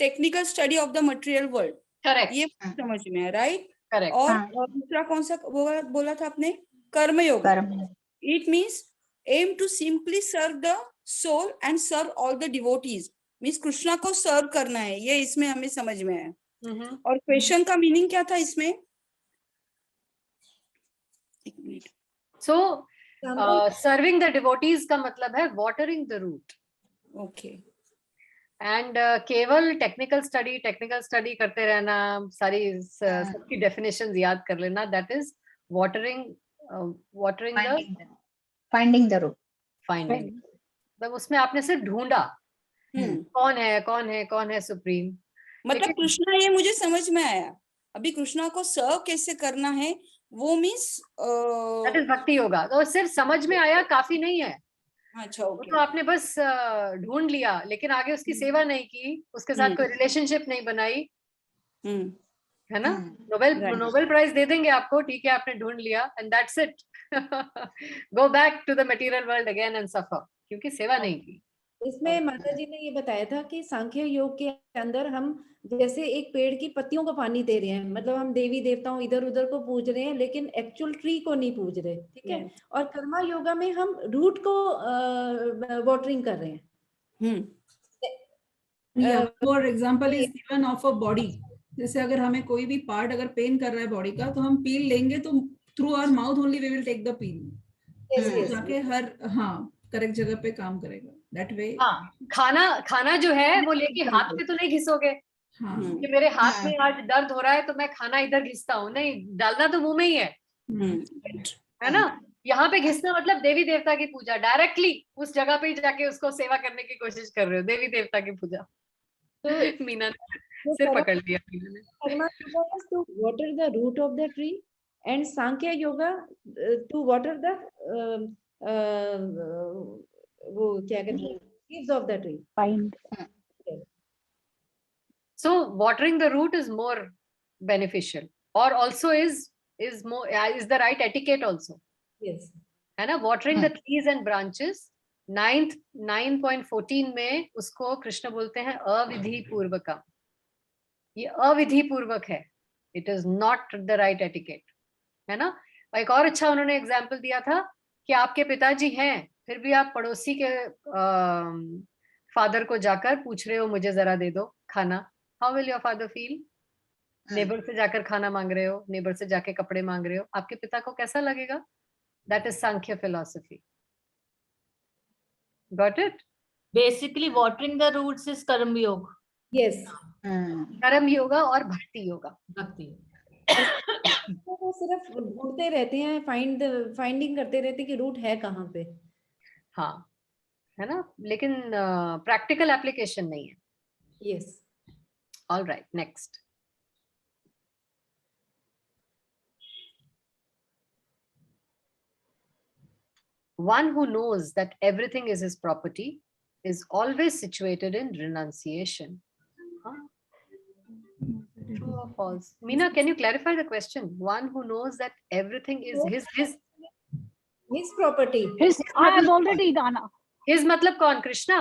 technical study of the material world. Correct. ये समझ में है, right? Correct. और हाँ. दूसरा कौन सा बोला था आपने? कर्म योगा. कर्म. It means aim to simply serve the soul and serve all the devotees. Means Krishna को सर्व करना है, ये इसमें हमें समझ में है. और क्वेश्चन का मीनिंग क्या था इसमें? एक minute. So serving the devotees का मतलब है watering the root. Okay. And केवल टेक्निकल स्टडी करते रहना, सारी सबकी डेफिनेशंस याद कर लेना, that is watering the Finding the root. finding. मतलब उसमें आपने सिर्फ ढूंढा कौन है सुप्रीम. मतलब कृष्णा, ये मुझे समझ में आया. अभी कृष्णा को सर्व कैसे करना है वो मीन्स दैट इज भक्ति योगा. तो सिर्फ समझ में आया काफी नहीं है. अच्छा, ओके. तो आपने बस ढूंढ लिया, लेकिन आगे उसकी सेवा नहीं की, उसके साथ कोई रिलेशनशिप नहीं बनाई, है ना? नोबेल प्राइज दे देंगे आपको, ठीक है आपने ढूंढ लिया, and that's it. Go back to the material world again and suffer, क्योंकि सेवा नहीं की. इसमें माता जी ने ये बताया था कि सांख्य योग के अंदर हम जैसे एक पेड़ की पत्तियों को पानी दे रहे हैं, मतलब हम देवी देवताओं इधर उधर को पूज रहे हैं, लेकिन एक्चुअल ट्री को नहीं पूज रहे, ठीक है. और कर्मा योगा में हम रूट को वाटरिंग कर रहे हैं. For example is given of a body. जैसे अगर हमें कोई भी पार्ट अगर पेन कर रहा है बॉडी का, तो हम पील लेंगे, तो through our mouth only we will take the peel. जाके हर करेक्ट जगह पे काम करेगा. That way. खाना जो है वो लेके हाथ पे तो नहीं घिसोगे कि मेरे हाथ में आज दर्द हो रहा है तो मैं खाना इधर घिसता हूँ. नहीं, डालना तो मुंह में ही है ना. यहाँ पे घिसना मतलब देवी देवता की पूजा, डायरेक्टली उस जगह पे जाके उसको सेवा करने की कोशिश कर रहे हो, देवी देवता की पूजा. तो मीना ने सिर पकड़ लिया. Karma yoga is to water the root of the tree, and Sankhya yoga to water the वो क्या कहते हैं, leaves of the tree. Find. So watering the root is more beneficial, or also is the right etiquette also. Yes. है ना. Watering the trees and branches, 9.14 में उसको कृष्ण बोलते हैं अविधि पूर्वकम. ये अविधि पूर्वक है. It is not the right etiquette, है ना. एक और अच्छा उन्होंने एग्जाम्पल दिया था कि आपके पिताजी हैं, फिर भी आप पड़ोसी के फादर को जाकर पूछ रहे हो मुझे जरा दे दो खाना. How will your father feel? Neighbour से जाकर खाना मांग रहे हो, नेबर से जाके कपड़े मांग रहे हो, आपके पिता को कैसा लगेगा? That is Sankhya philosophy. Got it? Basically watering the roots is karma yoga. Yes. कर्म योगा और भक्ति योगा. तो वो सिर्फ ढूंढते रहते हैं, फाइंडिंग करते रहते हैं कि रूट है कहाँ पे. हाँ, है ना. लेकिन प्रैक्टिकल एप्लीकेशन नहीं है. Yes. All right, next. One who knows that everything is his property is always situated in renunciation. Huh? True or false? Meena, can you clarify the question? One who knows that everything is his property. I have already done. His मतलब कौन? Krishna?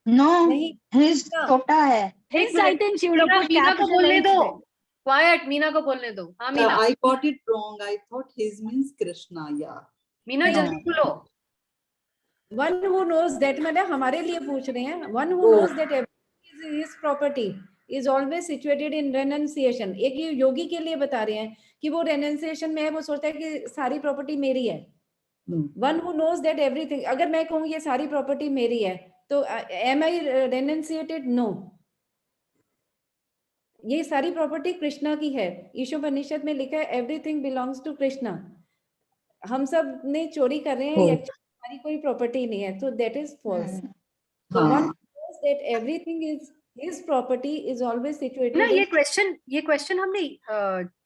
No, his छोटा है. His, I think she would have put Meena को बोलने capital दो. H. Quiet, Meena को बोलने दो. हाँ Meena. I got it wrong. I thought his means Krishna. Yeah. Meena जल्दी बोलो. One who knows that, मतलब हमारे लिए पूछ रहे हैं. One who knows that everything is his property is always situated in renunciation. एक ये योगी के लिए बता रहे हैं कि वो renunciation में है, वो सोचता है कि सारी प्रॉपर्टी मेरी है. One who knows that everything, अगर मैं कहूँ ये सारी प्रॉपर्टी मेरी है, तो am I renunciated? No. ये सारी प्रॉपर्टी कृष्णा की है। ईशोपनिषद में लिखा है एवरीथिंग बिलोंग्स टू कृष्णा। हम सब ने चोरी कर रहे हैं, हमारी कोई प्रॉपर्टी नहीं है, तो that is false. The one who knows that everything is his property is always situated ना in- ये क्वेश्चन हमने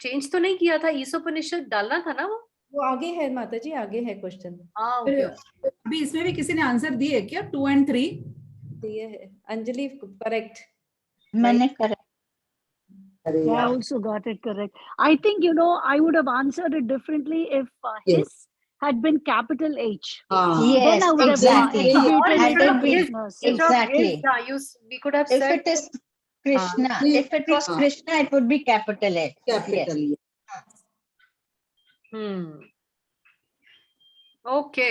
चेंज तो नहीं किया था, ईशोपनिषद डालना था ना वो आगे है माता जी, आगे है क्वेश्चन। हाँ ओके अभी इसमें भी किसी ने आंसर दिए क्या 2 and 3? दिए है अंजलि, करेक्ट। मैंने correct I also got it correct. I think, you know, I would have answered it differently if his had been capital H. Then yes I would exactly have Or attributed it instead to of his, Krishna's. exactly we could have if said it is Krishna, if it was हाँ. Krishna it would be capital H. Capital okay.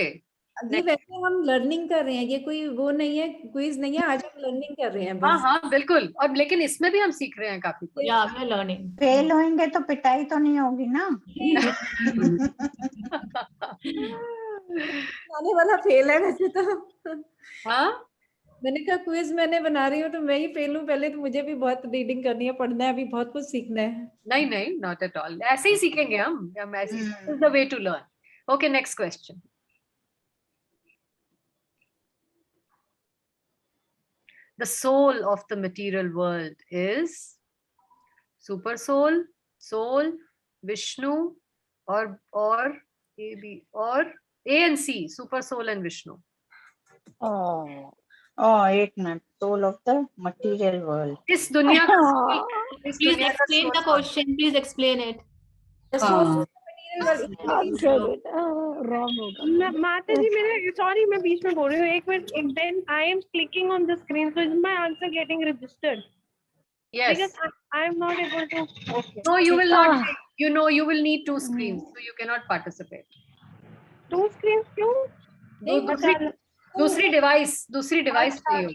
अभी वैसे हम learning कर रहे हैं, ये कोई वो नहीं है, क्विज नहीं है, आज हम लर्निंग कर रहे हैं हाँ बस। हाँ बिल्कुल, और लेकिन इसमें भी हम सीख रहे हैं काफी कुछ। Yeah, we are learning. Fail होंगे तो पिटाई तो नहीं होगी ना? आने वाला फेल है वैसे तो। हाँ मैंने कहा क्विज मैंने बना रही हूँ तो मैं ही फेल हूँ, पहले तो मुझे भी बहुत रीडिंग करनी है, पढ़ना है, अभी बहुत कुछ सीखना है। नहीं नहीं, नॉट एट ऑल, ऐसे ही सीखेंगे हम ऐसे, is the way to learn. Okay, next question. The soul of the material world is super soul, soul, Vishnu, or A, B, or A and C, super soul and Vishnu. Oh, एक minute, soul of the material world. इस दुनिया का soul, इस Please दुनिया का explain soul the question. Please explain it. Answered it. Wrong होगा. माता जी मेरे, सॉरी मैं बीच में बोल रही हूँ, एक minute. Then I am clicking on the screen, so is my answer getting registered? Yes. Because I am not able to. Okay. No, you will not. You know, you will need 2 screens, so you cannot participate. 2 screens क्यों? दूसरी device चाहिए,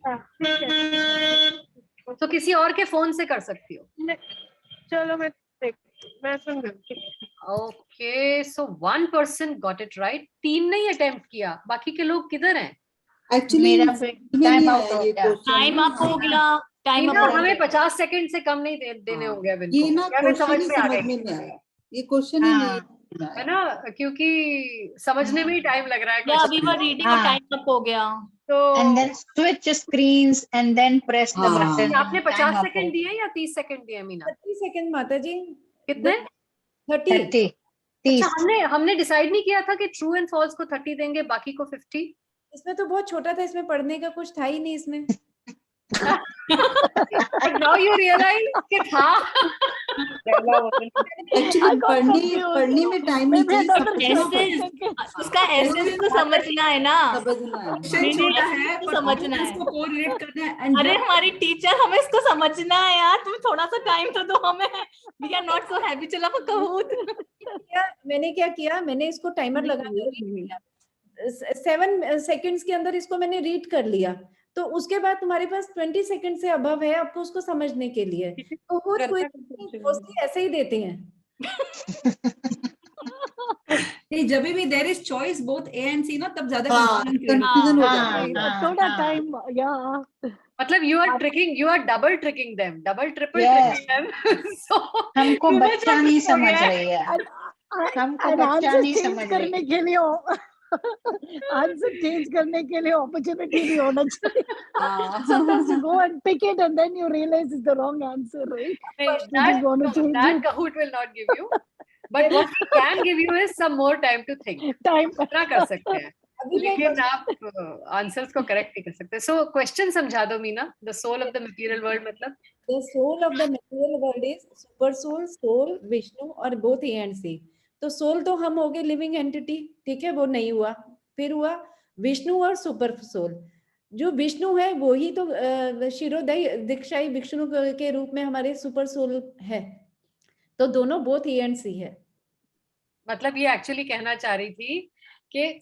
तो किसी और के phone से कर सकती हो। चलो मैं सुन रही हूँ। Okay, so 1 person got it right, 3 नहीं अटेम्प्ट किया, बाकी के लोग किधर हैं? एक्चुअली मेरा टाइम आउट हो गया। Time up हो गया। Time up ना, हो हमें गया। 50 सेकंड से कम नहीं देने होंगे अब इनको। ये ना क्या मैं क्वेश्चन ही में आ समझ गई? में नहीं आया, ये क्वेश्चन ही नहीं है ना, क्योंकि समझने में ही टाइम लग रहा है। Yeah, we were reading और time up हो गया। तो And then switch screens and then press the button. आपने 50 सेकंड दिए या 30 सेकंड दिए मीना? 30 सेकंड माता जी। कितने? 30। 30 अच्छा, हमने डिसाइड नहीं किया था कि ट्रू एंड फॉल्स को 30 देंगे, बाकी को 50। इसमें तो बहुत छोटा था, इसमें पढ़ने का कुछ था ही नहीं इसमें। Now you realize कि था। एक्चुअली पढ़ने में टाइम नहीं चाहिए, उसका एसेंस तो समझना है ना, समझना है। छोटा है तो पर समझना है। इसको कोरिलेट करना है। And अरे हमारी टीचर, हमें इसको समझना है यार, तुम थोड़ा सा टाइम तो दो हमें। We are not so habitual of a Kahoot. मैंने क्या किया, मैंने इसको टाइमर लगा दिया, 7 सेकंड्स के अंदर इसको मैंने रीड कर लिया, तो उसके बाद तुम्हारे पास 20 सेकंड से अबव है आपको उसको समझने के लिए। तो वो क्वेश्चन ऐसे ही देते हैं। नहीं, जब भी there is choice both A and C ना, तब ज्यादा कंफ्यूजन हो जाता है। थोड़ा टाइम, या मतलब you are double tricking them, double triple Yes. tricking them. So हमको तुम्हें बच्चा जो नहीं हो समझ गया है, रही है, हमको and बच्चा answer नहीं change समझ रही करने है। के लिए आंसर चेंज करने के लिए opportunity भी होना चाहिए। Sometimes you go and pick it and then you realize it's the wrong answer, right? You just want to change that it. Kahoot will not give you, but what we can give you is some more time to think. Time. इतना कर सकते हैं, लेकिन आप answers को correct नहीं कर सकते। सो क्वेश्चन समझा दो Meena. The soul of the material world मतलब? The soul of the material world is super soul, soul, Vishnu और both A and C। तो सोल तो हम हो गए लिविंग एंटिटी, ठीक है, वो नहीं हुआ। फिर हुआ विष्णु और सुपर सोल। जो विष्णु है वो ही तो शिरोदय दीक्षाई विष्णु के रूप में हमारे सुपर सोल है। तो दोनों बोथ ए एंड सी है। मतलब ये एक्चुअली कहना चाह रही थी कि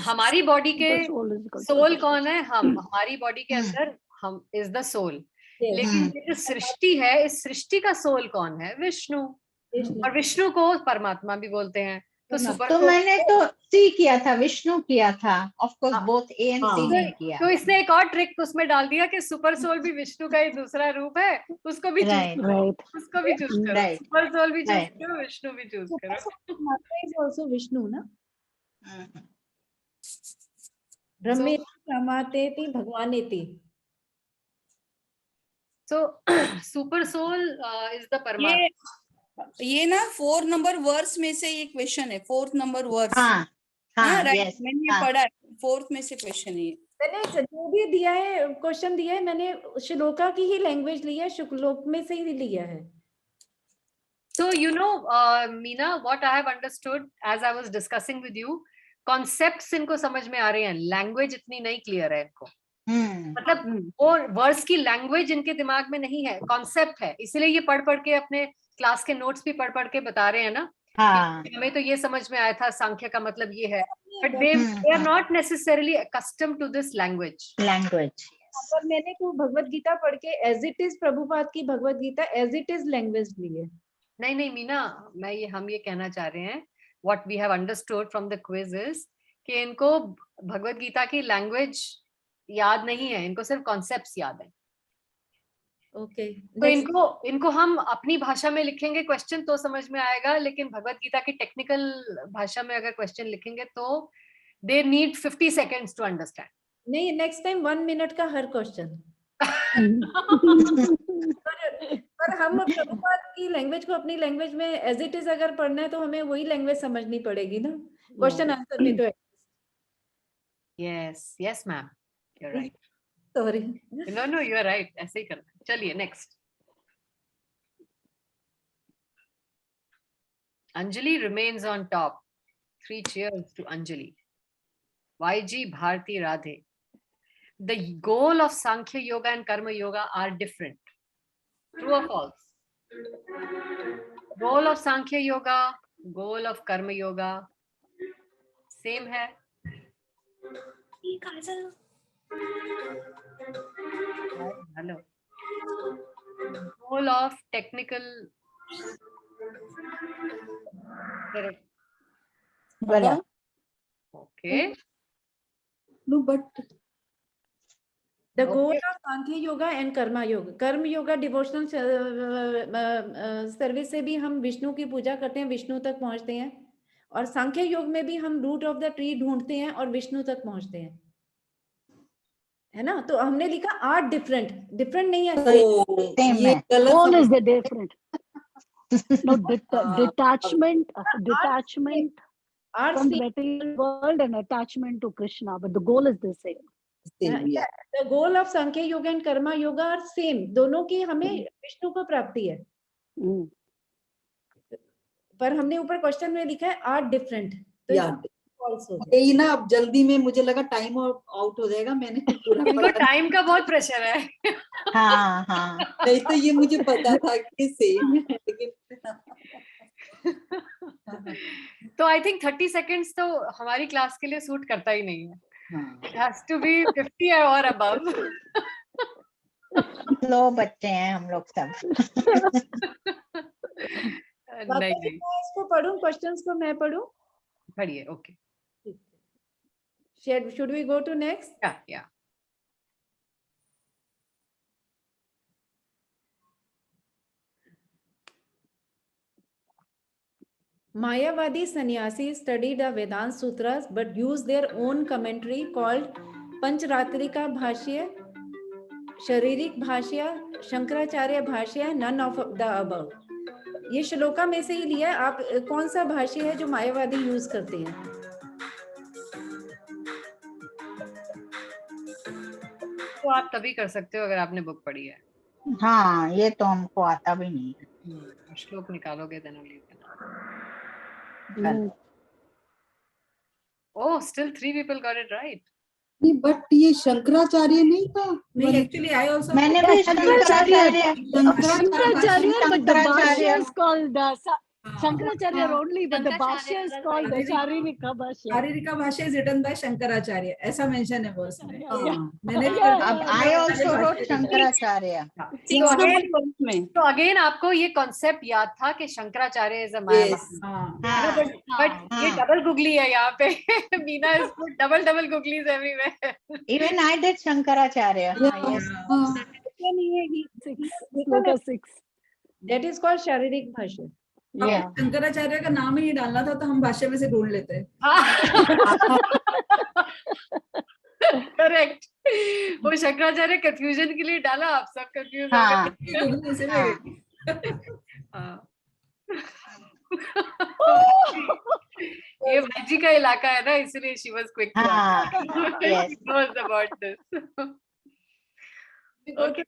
हमारी बॉडी के सोल कौन है? हमारी बॉडी के अंदर हम इज द सोल, लेकिन ये जो सृष्टि है, इस सृष्टि का सोल कौन है? विष्णु। और विष्णु को परमात्मा भी बोलते हैं। तो सुपर तो मैंने तो सी किया था, विष्णु किया था, ऑफ कोर्स हाँ। बोथ ए एंड सी मैंने किया। तो इसने एक और ट्रिक उसमें डाल दिया कि सुपर सोल भी विष्णु का ही दूसरा रूप है, उसको भी चूज Right. करो, Right. उसको भी चूज करो, Right. सुपर सोल भी चूज Right. करो, विष्णु भी चूज Super करो। soul Matra is also Vishnu, na? Mhm. Brahmeti Pramate Bhagwaneti. So super soul is the परमात्मा। ये ना 4 नंबर वर्स में से ये क्वेश्चन है, 4th नंबर वर्स। हाँ हाँ राइट, yes, मैंने ये हाँ। पढ़ा है, 4th में से क्वेश्चन है ये। मैंने जो भी दिया है क्वेश्चन दिया है, मैंने श्लोका की ही लैंग्वेज ली है, श्लोक में से ही लिया है। So you know, Meena, what I have understood as I was discussing with you, concepts इनको समझ में आ रहे हैं, language इतनी नहीं clear है इनको। मतलब वो वर्ड्स की लैंग्वेज इनके दिमाग में नहीं है, कॉन्सेप्ट है, इसलिए ये पढ़ पढ़ के अपने क्लास के नोट्स भी पढ़ पढ़ के बता रहे हैं ना। हाँ। हमें तो ये समझ में आया था सांख्य का मतलब ये है, but they are not necessarily accustomed to this language. पर मैंने तो भगवत गीता पढ़ के एज इट इज, प्रभुपाद की Bhagavad Gita as it is language ली है। नहीं नहीं मीना, हम ये कहना चाह रहे हैं, what we have understood from the quiz is कि इनको भगवत गीता की लैंग्वेज याद नहीं है, इनको सिर्फ कॉन्सेप्ट्स याद है। ओके, तो इनको हम अपनी भाषा में लिखेंगे क्वेश्चन तो समझ में आएगा, लेकिन भगवत गीता की टेक्निकल भाषा में अगर क्वेश्चन लिखेंगे तो they need 50 seconds to understand. नहीं, नेक्स्ट टाइम 1 मिनट का हर क्वेश्चन। पर हम प्रभुपाद की लैंग्वेज को अपनी लैंग्वेज में एज इट इज अगर पढ़ना है तो हमें वही लैंग्वेज समझनी पड़ेगी ना, क्वेश्चन आंसर में तो। Yes yes ma'am, you are right. Sorry, no you are right, ऐसे ही करना। चलिए next. Anjali remains on top. 3 cheers to Anjali. YG Bharti Radhe. The goal of Sankhya Yoga and Karma Yoga are different. True or false? Goal of Sankhya Yoga, goal of Karma Yoga, same hai? Hello. Goal of technical. Correct. Well, Okay. No, but the goal of Sankhya Yoga and Karma Yoga. Karma Yoga devotional service से भी हम विष्णु की पूजा करते हैं, विष्णु तक पहुंचते हैं, और सांख्य योग में भी हम रूट ऑफ द ट्री ढूंढते हैं और विष्णु तक पहुंचते हैं, है ना। तो हमने लिखा आर डिफरेंट, डिफरेंट नहीं है, ये गलत All is समझ- the different. No, detachment are from the material world and attachment to Krishna, but the goal is the same. Yeah. The goal of Sankhya yoga and karma yoga are same, दोनों की हमें विष्णु को प्राप्ति है। पर हमने ऊपर क्वेश्चन में लिखा है आर डिफरेंट, तो Yeah. यही ना, अब जल्दी में मुझे लगा टाइम आउट हो जाएगा, मैंने पूरा इनको पढ़ा टाइम का बहुत प्रेशर है। हाँ हाँ। नहीं तो ये मुझे पता था कि सेम है, लेकिन तो आई थिंक 30 seconds तो हमारी क्लास के लिए सूट करता ही नहीं है। It has to be 50 or above. लो बच्चे हैं हम लोग सब। नहीं नहीं, मैं इसको पढ़ूं, क्वेश्चंस को मैं पढ़ूं। पढ़िए। Okay, Should we go to next? या Mayavadi sannyasis studied the Vedanta sutras but used their own commentary called Panchratrika Bhashya, Sharirik Bhashya, Shankaracharya Bhashya, none of the above. ये श्लोका में से ही लिया है। आप कौन सा भाष्य है जो मायावादी यूज करते हैं? तो आप तभी कर सकते हो अगर आपने बुक पढ़ी है। हाँ, ये तो हमको आता भी नहीं है। श्लोक निकालोगे then only. Oh, still 3 people got it right. नहीं, बट ये शंकराचार्य नहीं था। नहीं, एक्चुअली आई आल्सो मैंने भी Shankaracharya, Shankaracharya, but the Bhashya is called Shankaracharya only, but the Shankaracharya Bhashya is अलग called the Sharirika- Sharirika Bhashya. शारीरिका भाष्य is written by शंकराचार्य, ऐसा मेंशन है वर्स में। मैंने भी अब I also wrote Shankaracharya. 6 number verse में। तो अगेन आपको ये कॉन्सेप्ट याद था कि Shankaracharya is a Mayavadi, but ये डबल गुगली है यहाँ पे। Meena is put double googlies everywhere. Even I did Shankaracharya. Yes. Sloka 6. That is called शारीरिक भाष्य। Yeah. शंकराचार्य का नाम ही नहीं डालना था तो हम भाष्य में से ढूंढ लेते हैं। करेक्ट, वो शंकराचार्य कंफ्यूजन के लिए डाला, आप सब कंफ्यूज हो गए। ये भाजी का इलाका है ना, इसलिए she was quick to answer. Yes. She knows about this. Okay.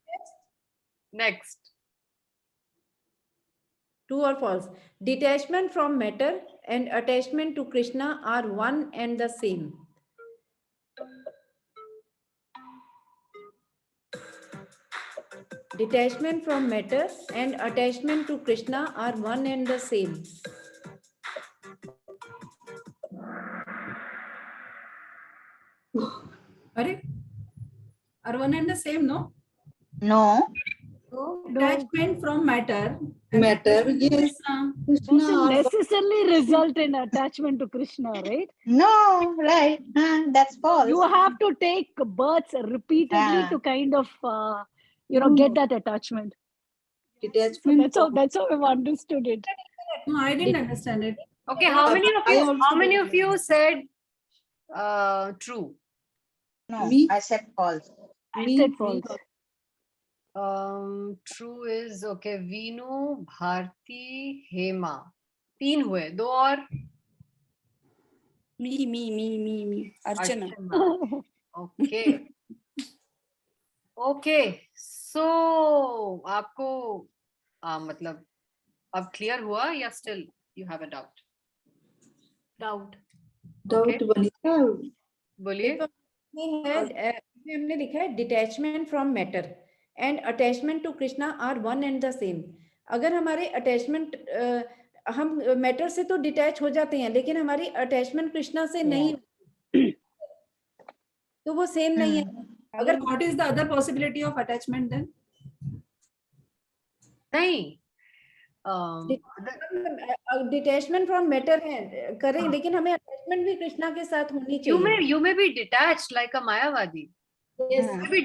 Next. True or false? Detachment from matter and attachment to Krishna are one and the same. Detachment from matter and attachment to Krishna are one and the same. अरे, are one and the same, no? No. Attachment from matter. Matter, yes. Doesn't necessarily result in attachment to Krishna, right? No, right. That's false. You have to take births repeatedly to kind of, get that attachment. So Detachment. that's how I've understood it. No, I didn't understand it. Okay, how many of you said true? No, Me? I said false. I said false. True is okay. Veenu, Bharti, Hema, 3 हुए, 2 और Me. Archana. Okay. Okay. So आपको मतलब अब clear हुआ या still you have a doubt? Doubt. Okay. Vanita, बोलिए। हमने लिखा है detachment from matter and attachment to Krishna are one and the same. अगर हमारे अटैचमेंट हम मैटर से तो डिटैच हो जाते हैं, लेकिन हमारी अटैचमेंट कृष्णा से नहीं, तो वो सेम नहीं है। अगर what is the other possibility of attachment then? नहीं, डिटैचमेंट फ्रॉम मैटर है करें, लेकिन हमें अटैचमेंट भी कृष्णा के साथ होनी चाहिए। you may be detached like a mayavadi. Yes. You may be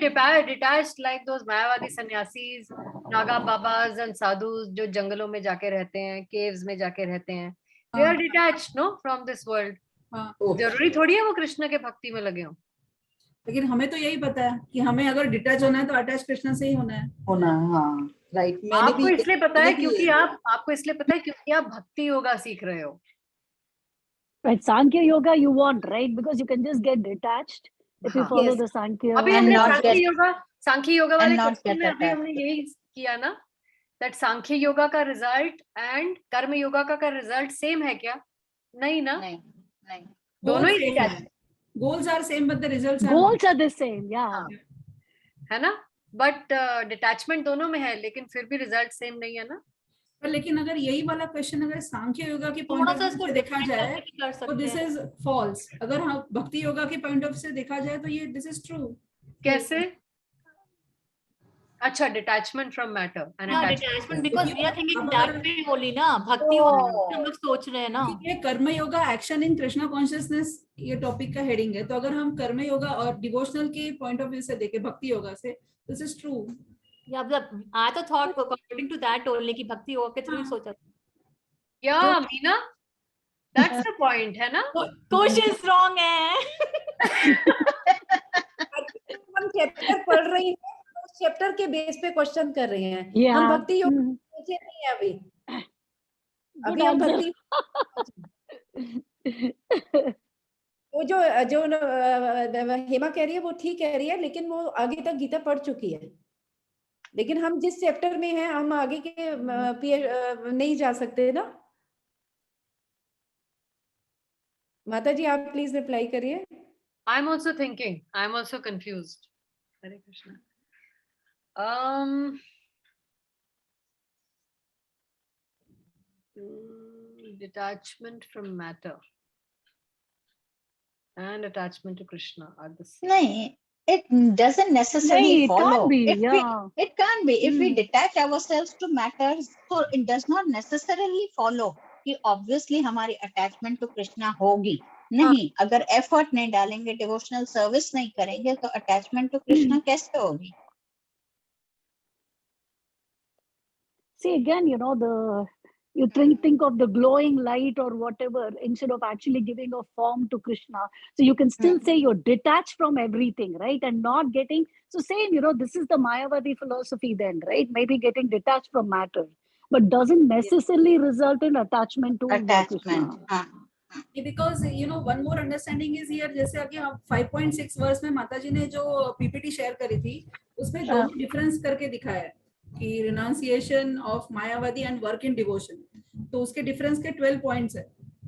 detached like those mayavadi sannyasis, naga babas and sadhus जो जंगलों में जाके रहते हैं, caves में जाके रहते हैं। They are detached, no, from this world. जरूरी थोड़ी है वो कृष्ण के भक्ति में लगे हों। लेकिन हमें तो यही पता है कि हमें अगर डिटैच होना है तो अटैच कृष्ण से ही होना है। हाँ, राइट। आपको इसलिए पता है क्योंकि आपको इसलिए पता है क्योंकि आप भक्ति योगा सीख रहे हो। Right, Sankhya Yoga you want, right? Because you can just get detached if you follow the Sankhya. अभी हमने सांख्य योगा वाले क्वेश्चन में अभी हमने यही किया ना, that सांख्य योगा का रिजल्ट एंड कर्म योगा का रिजल्ट सेम है क्या? नहीं ना, नहीं। दोनों ही Goals are same but the results are the same, yeah. है ना, बट डिटैचमेंट दोनों में है, लेकिन फिर भी रिजल्ट सेम नहीं है ना। पर लेकिन अगर यही वाला क्वेश्चन अगर सांख्य योगा के पॉइंट ऑफ व्यू से देखा जाए तो दिस इज फॉल्स। अगर हम भक्ति योगा के पॉइंट ऑफ व्यू से देखा जाए तो ये दिस इज ट्रू। कैसे? अच्छा, detachment from matter and detachment because we are thinking that way only ना, भक्ति हम लोग सोच रहे हैं ना। ये कर्म yoga action in Krishna consciousness ये टॉपिक का हेडिंग है, तो अगर हम कर्म योगा और डिवोशनल के पॉइंट ऑफ व्यू से देखें भक्ति योगा से, दिस इज ट्रू। या मतलब आई तो thought according to that only कि भक्ति योगा के थ्रू ही सोचा। या मीना, दैट्स द पॉइंट है ना। क्वेश्चन रॉन्ग है। हम चैप्टर पढ़ रहे हैं, उस चैप्टर के बेस पे क्वेश्चन कर रहे हैं। हम भक्ति योग सोचे नहीं है अभी हम भक्ति वो जो हेमा कह रही है वो ठीक कह रही है, लेकिन वो आगे तक गीता पढ़ चुकी है। लेकिन हम जिस चैप्टर में हैं हम आगे के नहीं जा सकते ना। माता जी आप प्लीज रिप्लाई करिए। I am also thinking, I am also confused. Hare Krishna. detachment from matter and attachment to Krishna are the same. nahi, it doesn't necessarily Nahi, it follow. can't be, If we, yeah. it can't be. If we Hmm. detach ourselves to matters, so it does not necessarily follow कि obviously हमारी attachment to Krishna होगी. नहीं, अगर effort नहीं डालेंगे, devotional service नहीं करेंगे, तो attachment to Krishna कैसे होगी? See, again, you know, you think of the glowing light or whatever instead of actually giving a form to Krishna. So you can still say you're detached from everything, right? And not getting, so same, you know, this is the Mayavadi philosophy then, right? Maybe getting detached from matter, but doesn't necessarily result in attachment to Attachment. Krishna. हाँ. Because you know one more understanding is here, जैसे अभी हम 5.6 verse में माता जी ने जो PPT share करी थी उसमें दोनों डिफरेंस करके दिखाया है कि renunciation of Mayavadi and work in devotion, तो उसके डिफरेंस के 12 पॉइंट्स है,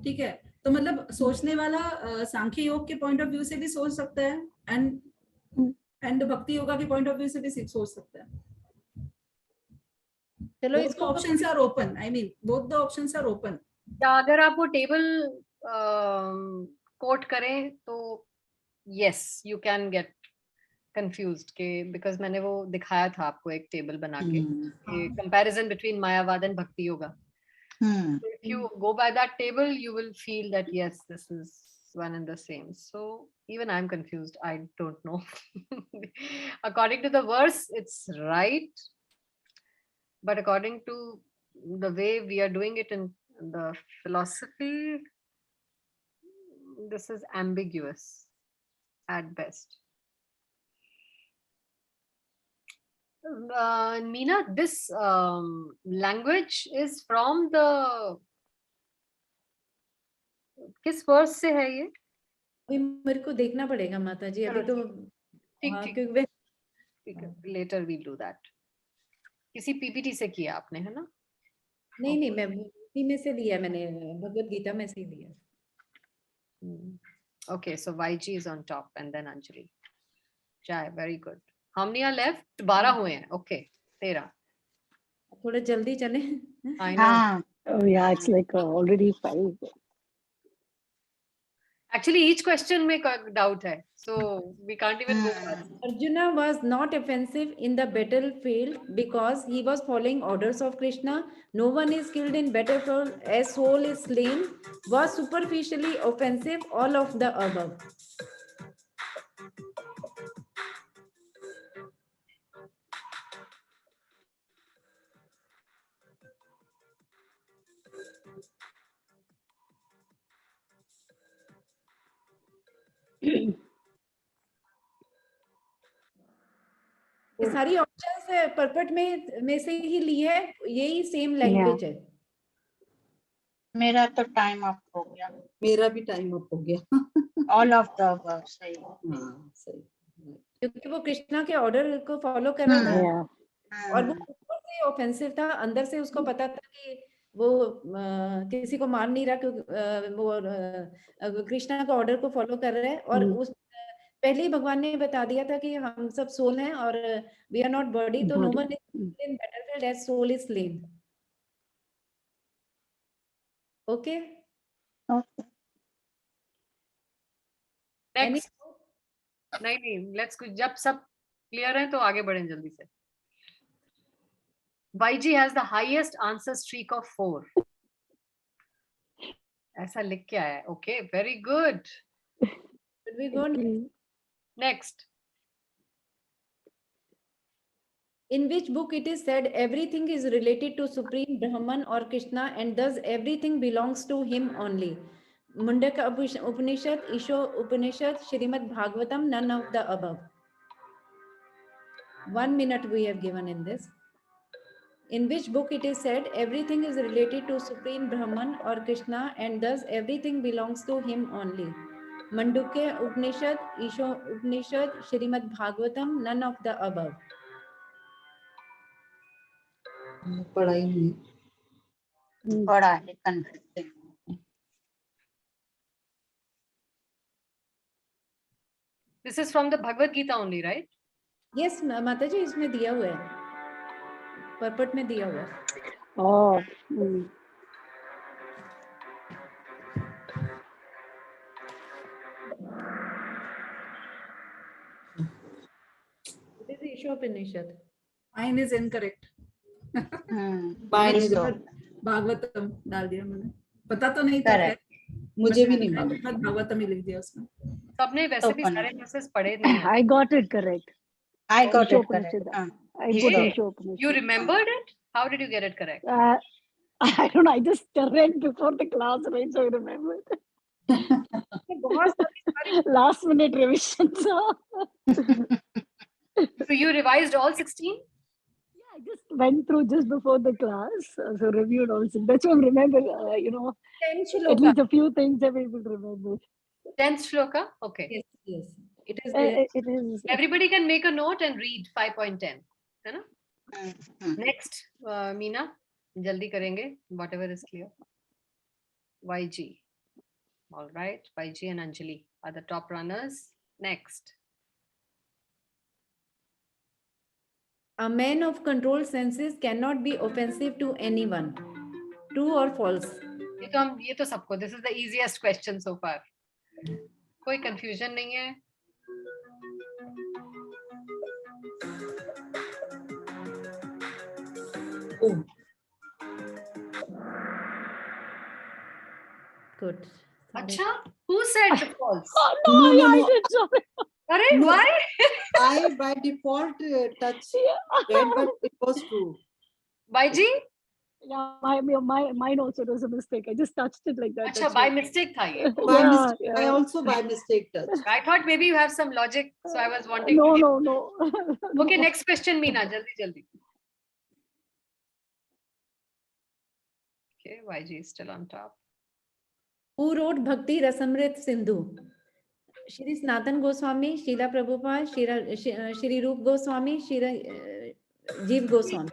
ठीक है। तो मतलब सोचने वाला सांख्य योग के पॉइंट ऑफ व्यू से भी सोच सकता है एंड भक्ति योगा के पॉइंट ऑफ व्यू से भी सोच सकता है। चलो both the इसको options are open, I mean both the options are open. या अगर आप वो टेबल कोट करें तो yes you can get confused के because मैंने वो दिखाया था आपको एक टेबल बना के comparison between Mayavad and Bhakti Yoga. So if you go by that table you will feel that yes this is one and the same. So even I'm confused, I don't know. According to the verse it's right, but according to the way we are doing it in the philosophy, this is ambiguous at best. Meena, this language is from the किस verse से है ये? अभी मेरे को देखना पड़ेगा माता जी, अभी तो हाँ, क्योंकि later we'll do that. किसी पीपीटी से किया आपने, है ना? नहीं मैं भक्ति में से लिया, मैंने भगवत गीता में से लिया। Okay, so YG is on top and then Anjali. Jai, very good. How many are left? 12 हुए हैं. Okay, 13. थोड़ा जल्दी चले। I know. Oh yeah, it's like already 5. Actually, each question में doubt है, so we can't even go fast. Arjuna was not offensive in the battlefield because he was following orders of Krishna. No one is killed in battlefield as soul is slain. Was superficially offensive, all of the above. ये सारी options purport में से ही ली है, यही same language है। मेरा तो time up हो गया। मेरा भी टाइम अप हो गया। ऑल ऑफ द अबव सही। हाँ सही, क्योंकि वो कृष्णा के ऑर्डर को फॉलो कर रहा था और वो ऊपर से ऑफेंसिव था, अंदर से उसको पता था कि वो किसी को मार नहीं रहा, क्योंकि वो कृष्णा का ऑर्डर को फॉलो कर रहा है। और उस पहले ही भगवान ने बता दिया था कि हम सब सोल हैं और वी आर नॉट बॉडी, तो no one is in battlefield as soul is slain. Okay next. नहीं लेट्स, जब सब क्लियर है तो आगे बढ़ें जल्दी से। YG has the highest answer streak of 4. ऐसा लिख के आया है। Okay, very good. We go next. In which book it is said everything is related to Supreme Brahman or Krishna and thus everything belongs to him only? Mundaka Upanishad, Isho Upanishad, Shrimad Bhagavatam, none of the above. 1 minute we have given in this. In which book it is said everything is related to Supreme Brahman or Krishna and thus everything belongs to him only? Mandukya Upanishad, Isho Upanishad, Shrimad Bhagavatam, none of the above. पढ़ा ही नहीं। पढ़ा है, confusing। This is from the Bhagavad Gita only, right? Yes, माता जी इसमें दिया हुआ है, purport में दिया हुआ है। Oh. Ishopanishad. Mine is incorrect. Mine is Bhagavatam डाल दिया मैंने. पता तो नहीं था. Correct. मुझे भी नहीं मालूम. भागवतम ही लिख दिया उसमें. सबने वैसे भी सारे verses पढ़े नहीं हैं. I got it correct. I got it correct. Ishopanishad. I Hey, put you Ishopanishad. remembered it? How did you get it correct? I don't know. I just read before the class, right? So I remembered. बहुत सारी Last minute revision. So So you revised all 16? yeah, I just went through just before the class, so reviewed also. That's why I remember. 10 At shloka. least a few things I will remember. 10th shloka? Okay. Yes, yes. It is It is. Everybody can make a note and read 5.10. है ना? Next, Meena, जल्दी करेंगे. Whatever is clear. YG. All right. YG and Anjali are the top runners. Next. a man of controlled senses cannot be offensive to anyone. True or false? ये तो सबको. This is the easiest question so far. कोई confusion नहीं है. Oh, Good. अच्छा, who said the false? Oh no, No, I no. did. Sorry. अरे No. why? I by default touched red, but it was true. YG? Yeah, mine also was a mistake. I just touched it like that. अच्छा, that's by why. mistake था ये. By Yeah, mistake, I yeah. also by mistake touched. I thought maybe you have some logic, so I was wanting No, to. no, no. Okay, No. next question, Meena. Jaldi. Okay, YG is still on top. Who wrote Bhakti Rasamrit Sindhu? Shri Sanatan Goswami, Srila Prabhupada, Shri Rup Goswami, Shri Jeev Goswami.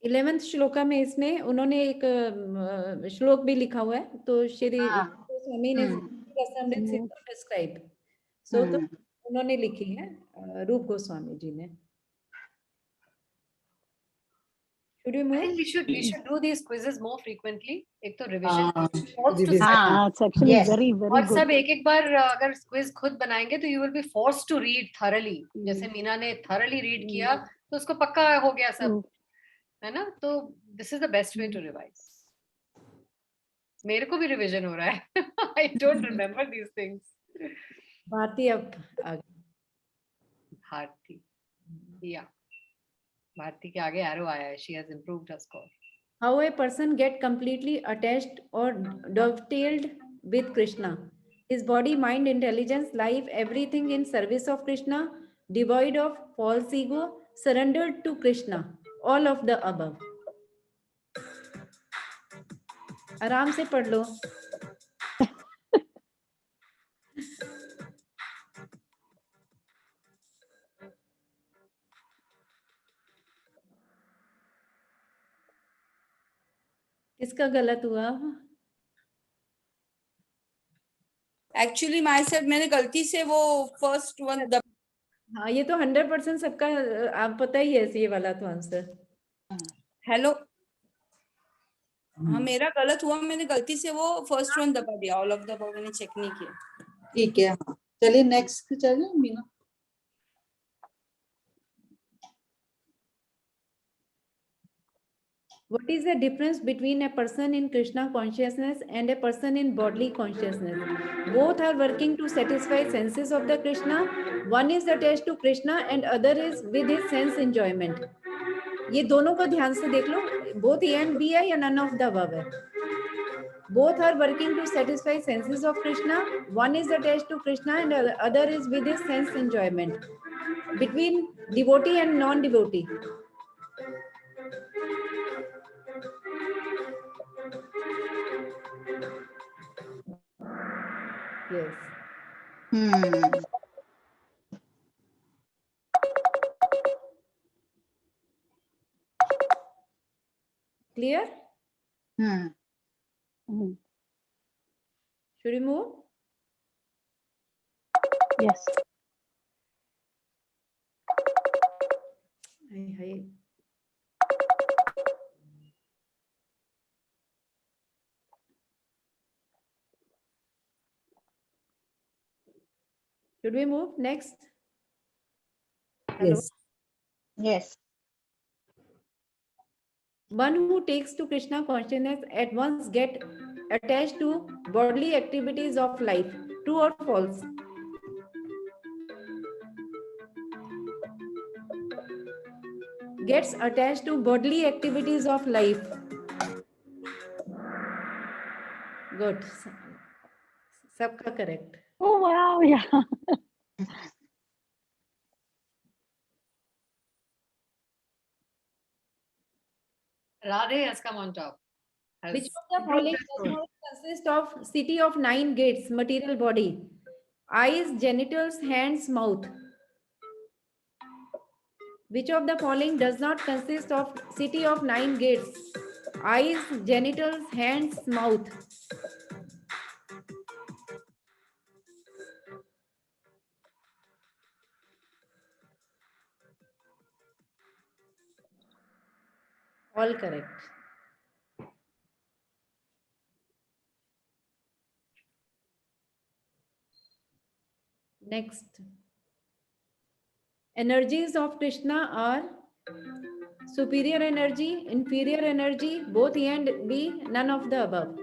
Eleventh shloka में इसमें उन्होंने एक श्लोक भी लिखा हुआ है. तो श्री गोस्वामी ने रसामृत सिंधु डिस्क्राइब. सो तो उन्होंने लिखी है रूप गोस्वामी जी ने. Should we I move? think we should do these quizzes more frequently. एक तो revision. It's actually Yes. very, very और good. सब एक बार अगर quiz खुद बनाएंगे तो you will be forced to read thoroughly. जैसे मीना ने thoroughly read किया तो उसको पक्का हो गया सब. है ना? तो this is the best way to revise. मेरे को भी revision हो रहा है. I don't remember these things. Bharti अब भारती. Yeah. भारती के आगे arrow आया है. She has improved her score. How a person get completely attached or dovetailed with Krishna? His body, mind, intelligence, life, everything in service of Krishna, devoid of false ego, surrendered to Krishna. All of the above. आराम से पढ़ लो. किसका गलत हुआ? Actually my self मैंने गलती से वो फर्स्ट वन दब. हाँ, ये तो 100% सबका आप पता ही है ये वाला तो आंसर. हेलो. हाँ, मेरा गलत हुआ. मैंने गलती से वो फर्स्ट वन दबा दिया. ऑल ऑफ द अबव मैंने चेक नहीं किया. ठीक है. हाँ, चलिए नेक्स्ट चलिए Meena. What is the difference between a person in Krishna consciousness and a person in bodily consciousness? Both are working to satisfy senses of the Krishna. One is attached to Krishna and other is with his sense enjoyment. ये दोनों को ध्यान से देख लो. Both A and B है या none of the above है. Both are working to satisfy senses of Krishna. One is attached to Krishna and other is with his sense enjoyment. Between devotee and non-devotee. Yes. Clear? Mm. Should we move? Yes. Hi. Should we move next? Hello? Yes. Yes. One who takes to Krishna consciousness at once get attached to bodily activities of life. True or false? Gets attached to bodily activities of life. Good. Sabka correct. Oh wow, yeah. Radhe has come on top. Which of the following does not consist of city of 9 gates, material body? Eyes, genitals, hands, mouth. Which of the following does not consist of city of 9 gates? Eyes, genitals, hands, mouth. All correct. Next. Energies of Krishna are superior energy, inferior energy, both A and B, none of the above.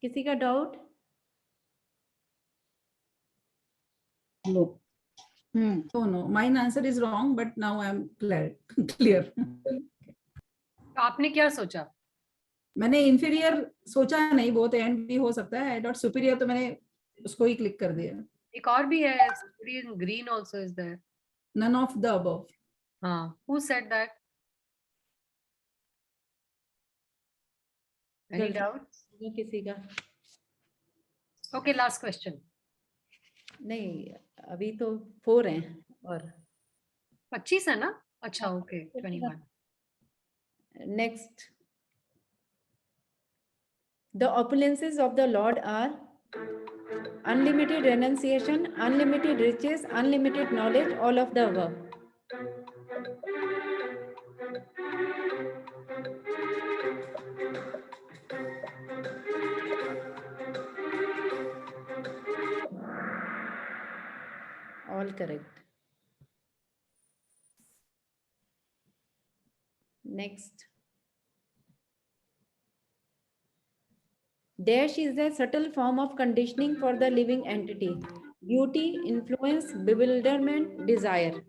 किसी का doubt? No. No. Mine answer is wrong, but now I am clear. आपने क्या सोचा? मैंने inferior सोचा नहीं, बहुत and भी हो सकता है. I thought superior, तो मैंने उसको ही क्लिक कर दिया. एक और भी है, green also is there. None of the above. हाँ. Who said that? Any doubts? किसी का? Okay, last question. नहीं, अभी तो 4 हैं और 25 है ना? अच्छा, okay, 21. Next. The opulences of the Lord are unlimited renunciation, unlimited riches, unlimited knowledge, all of the above. All correct. Next. Dash is a subtle form of conditioning for the living entity. Beauty, influence, bewilderment, desire.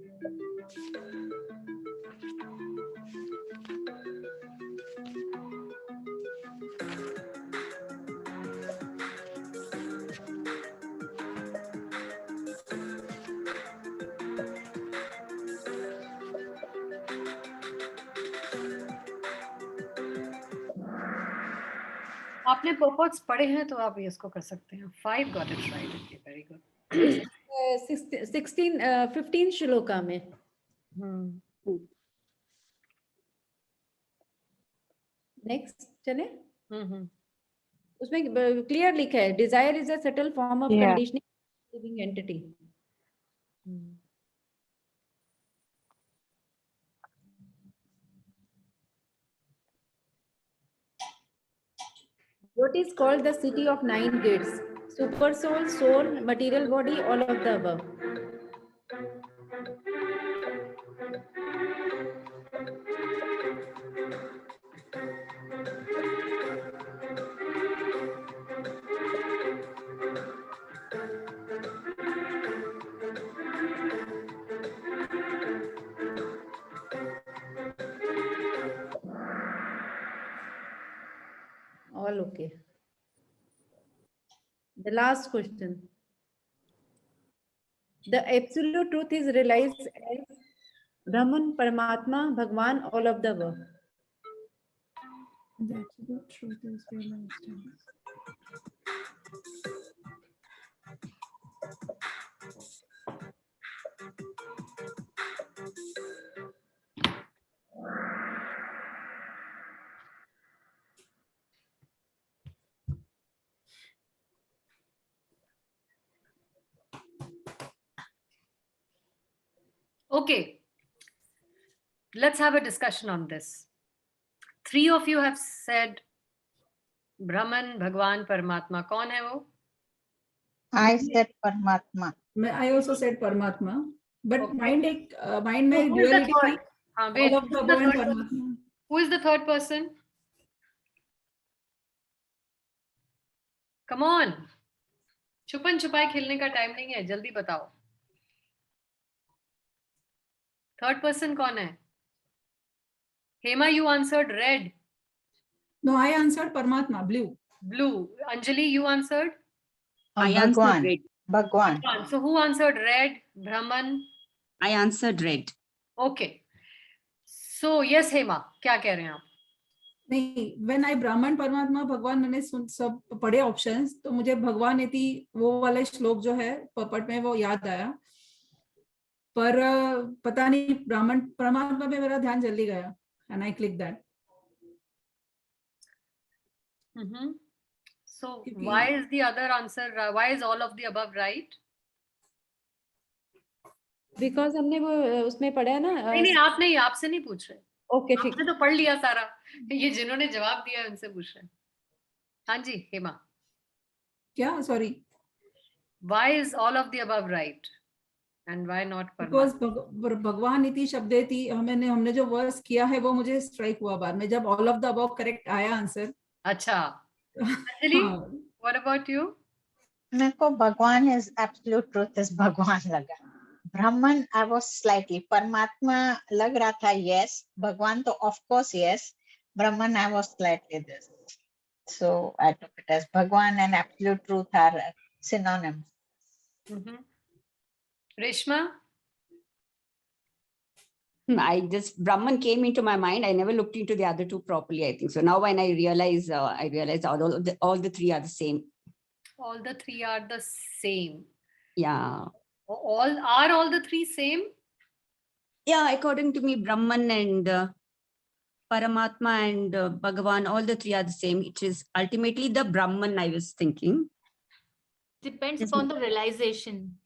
आपने purports पढ़े हैं तो आप इसको कर सकते हैं. 5 got it right. Okay, very good. 15 shloka में. नेक्स्ट चले. उसमें क्लियर लिखा है, desire is a subtle form of conditioning living entity. What is called the city of 9 gates? Super soul, soul, material body, all of the above. All okay. The last question. The absolute truth is realized as Brahman, Paramatma, Bhagwan, all of the above. The absolute truth is realized. Okay, let's have a discussion on this. 3 of you have said Brahman, Bhagwan, Paramatma. कौन है वो? I said Paramatma. I also said Paramatma, but Okay. mind में Who is the duality third? थी. Wait, All of who the is the above and third person? Paramatma. Who is the third person? Come on. छुपन छुपाई खेलने का time नहीं है, जल्दी बताओ. Third person कौन है? Hema, you answered red. No, I answered Paramatma, blue. Blue. Anjali, you answered? I answered Bhagwan. red. Bhagwan. So who answered red? Brahman? I answered red. Okay. So yes, Hema, क्या कह रहे हैं आप? नहीं, when I ब्राह्मण परमात्मा भगवान मैंने सब पढ़े ऑप्शंस, तो मुझे भगवान इति वो वाला श्लोक जो है पपट में वो याद आया, पर पता नहीं ब्राह्मण परमात्मा पे मेरा ध्यान जल्दी गया, and I clicked that. So why is the other answer? Why is all of the above right? Because हमने वो उसमें पढ़ा है ना. नहीं, आप नहीं, आपसे नहीं पूछ रहे. ओके, ठीक. आपने तो पढ़ लिया सारा. ये जिन्होंने जवाब दिया उनसे पूछ रहे. हाँ जी, हेमा. क्या? Sorry. Why is all of the above right? And why not Because Paramatma? भगवान इति शब्देति हमने जो वर्स किया है वो मुझे स्ट्राइक हुआ बाद में जब all of the above correct आया आंसर. अच्छा. Anjali, what about you? मेरे को भगवान is absolute truth is भगवान लगा. Brahman I was slightly. Paramatma लग रहा था yes. भगवान तो of course yes. Brahman I was slightly this. So I took it as Bhagwan and absolute truth are synonyms. Reshma? I just Brahman came into my mind. I never looked into the other two properly, I think. So now when I realize all the three are the same. All the three are the same. Yeah. All the three same? Yeah, according to me, Brahman and Paramatma and Bhagavan, all the three are the same. It is ultimately the Brahman, I was thinking. Depends upon the realization.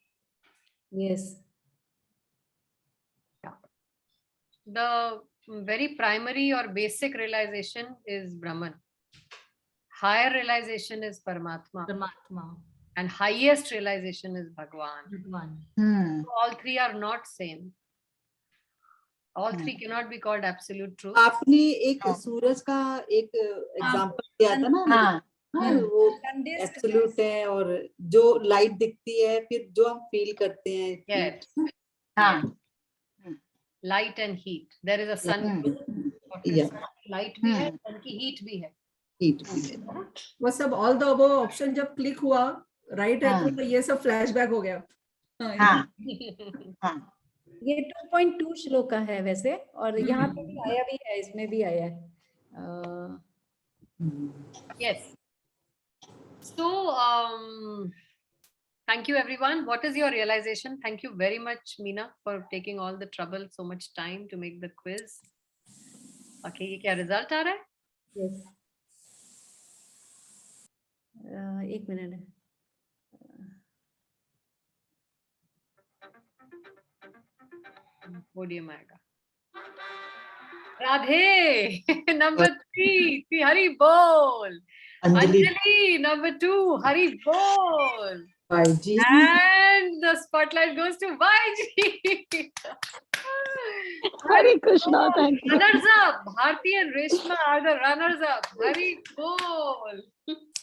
Yes. The very primary or basic realization is Brahman. Higher realization is Paramatma. And highest realization is Bhagwan. So all three are not same. All three cannot be called absolute truth. आपने एक सूरज का एक example दिया था ना. वो absolute है और जो लाइट दिखती है फिर जो हम फील करते हैं. Yes. Light and heat. There is a sun. Light भी है, sun की heat भी है. वो सब all the above ऑप्शन जब क्लिक हुआ राइट है तो ये सब फ्लैशबैक हो गया. ये 2.2 श्लोक का है वैसे और यहाँ पे भी आया भी है, इसमें भी आया है. Yes. So, thank you everyone. What is your realization? Thank you very much, Meena, for taking all the trouble, so much time to make the quiz. Okay, ये क्या result आ रहा है? Yes. एक मिनट. Podium आएगा. Radhe, number 3, Hari Bol. Anjali, number 2, Hari Bol. YG. And the spotlight goes to YG. Hare Krishna, thank you. Runners up. Bharti and Reshma are the runners up. Hari Bol.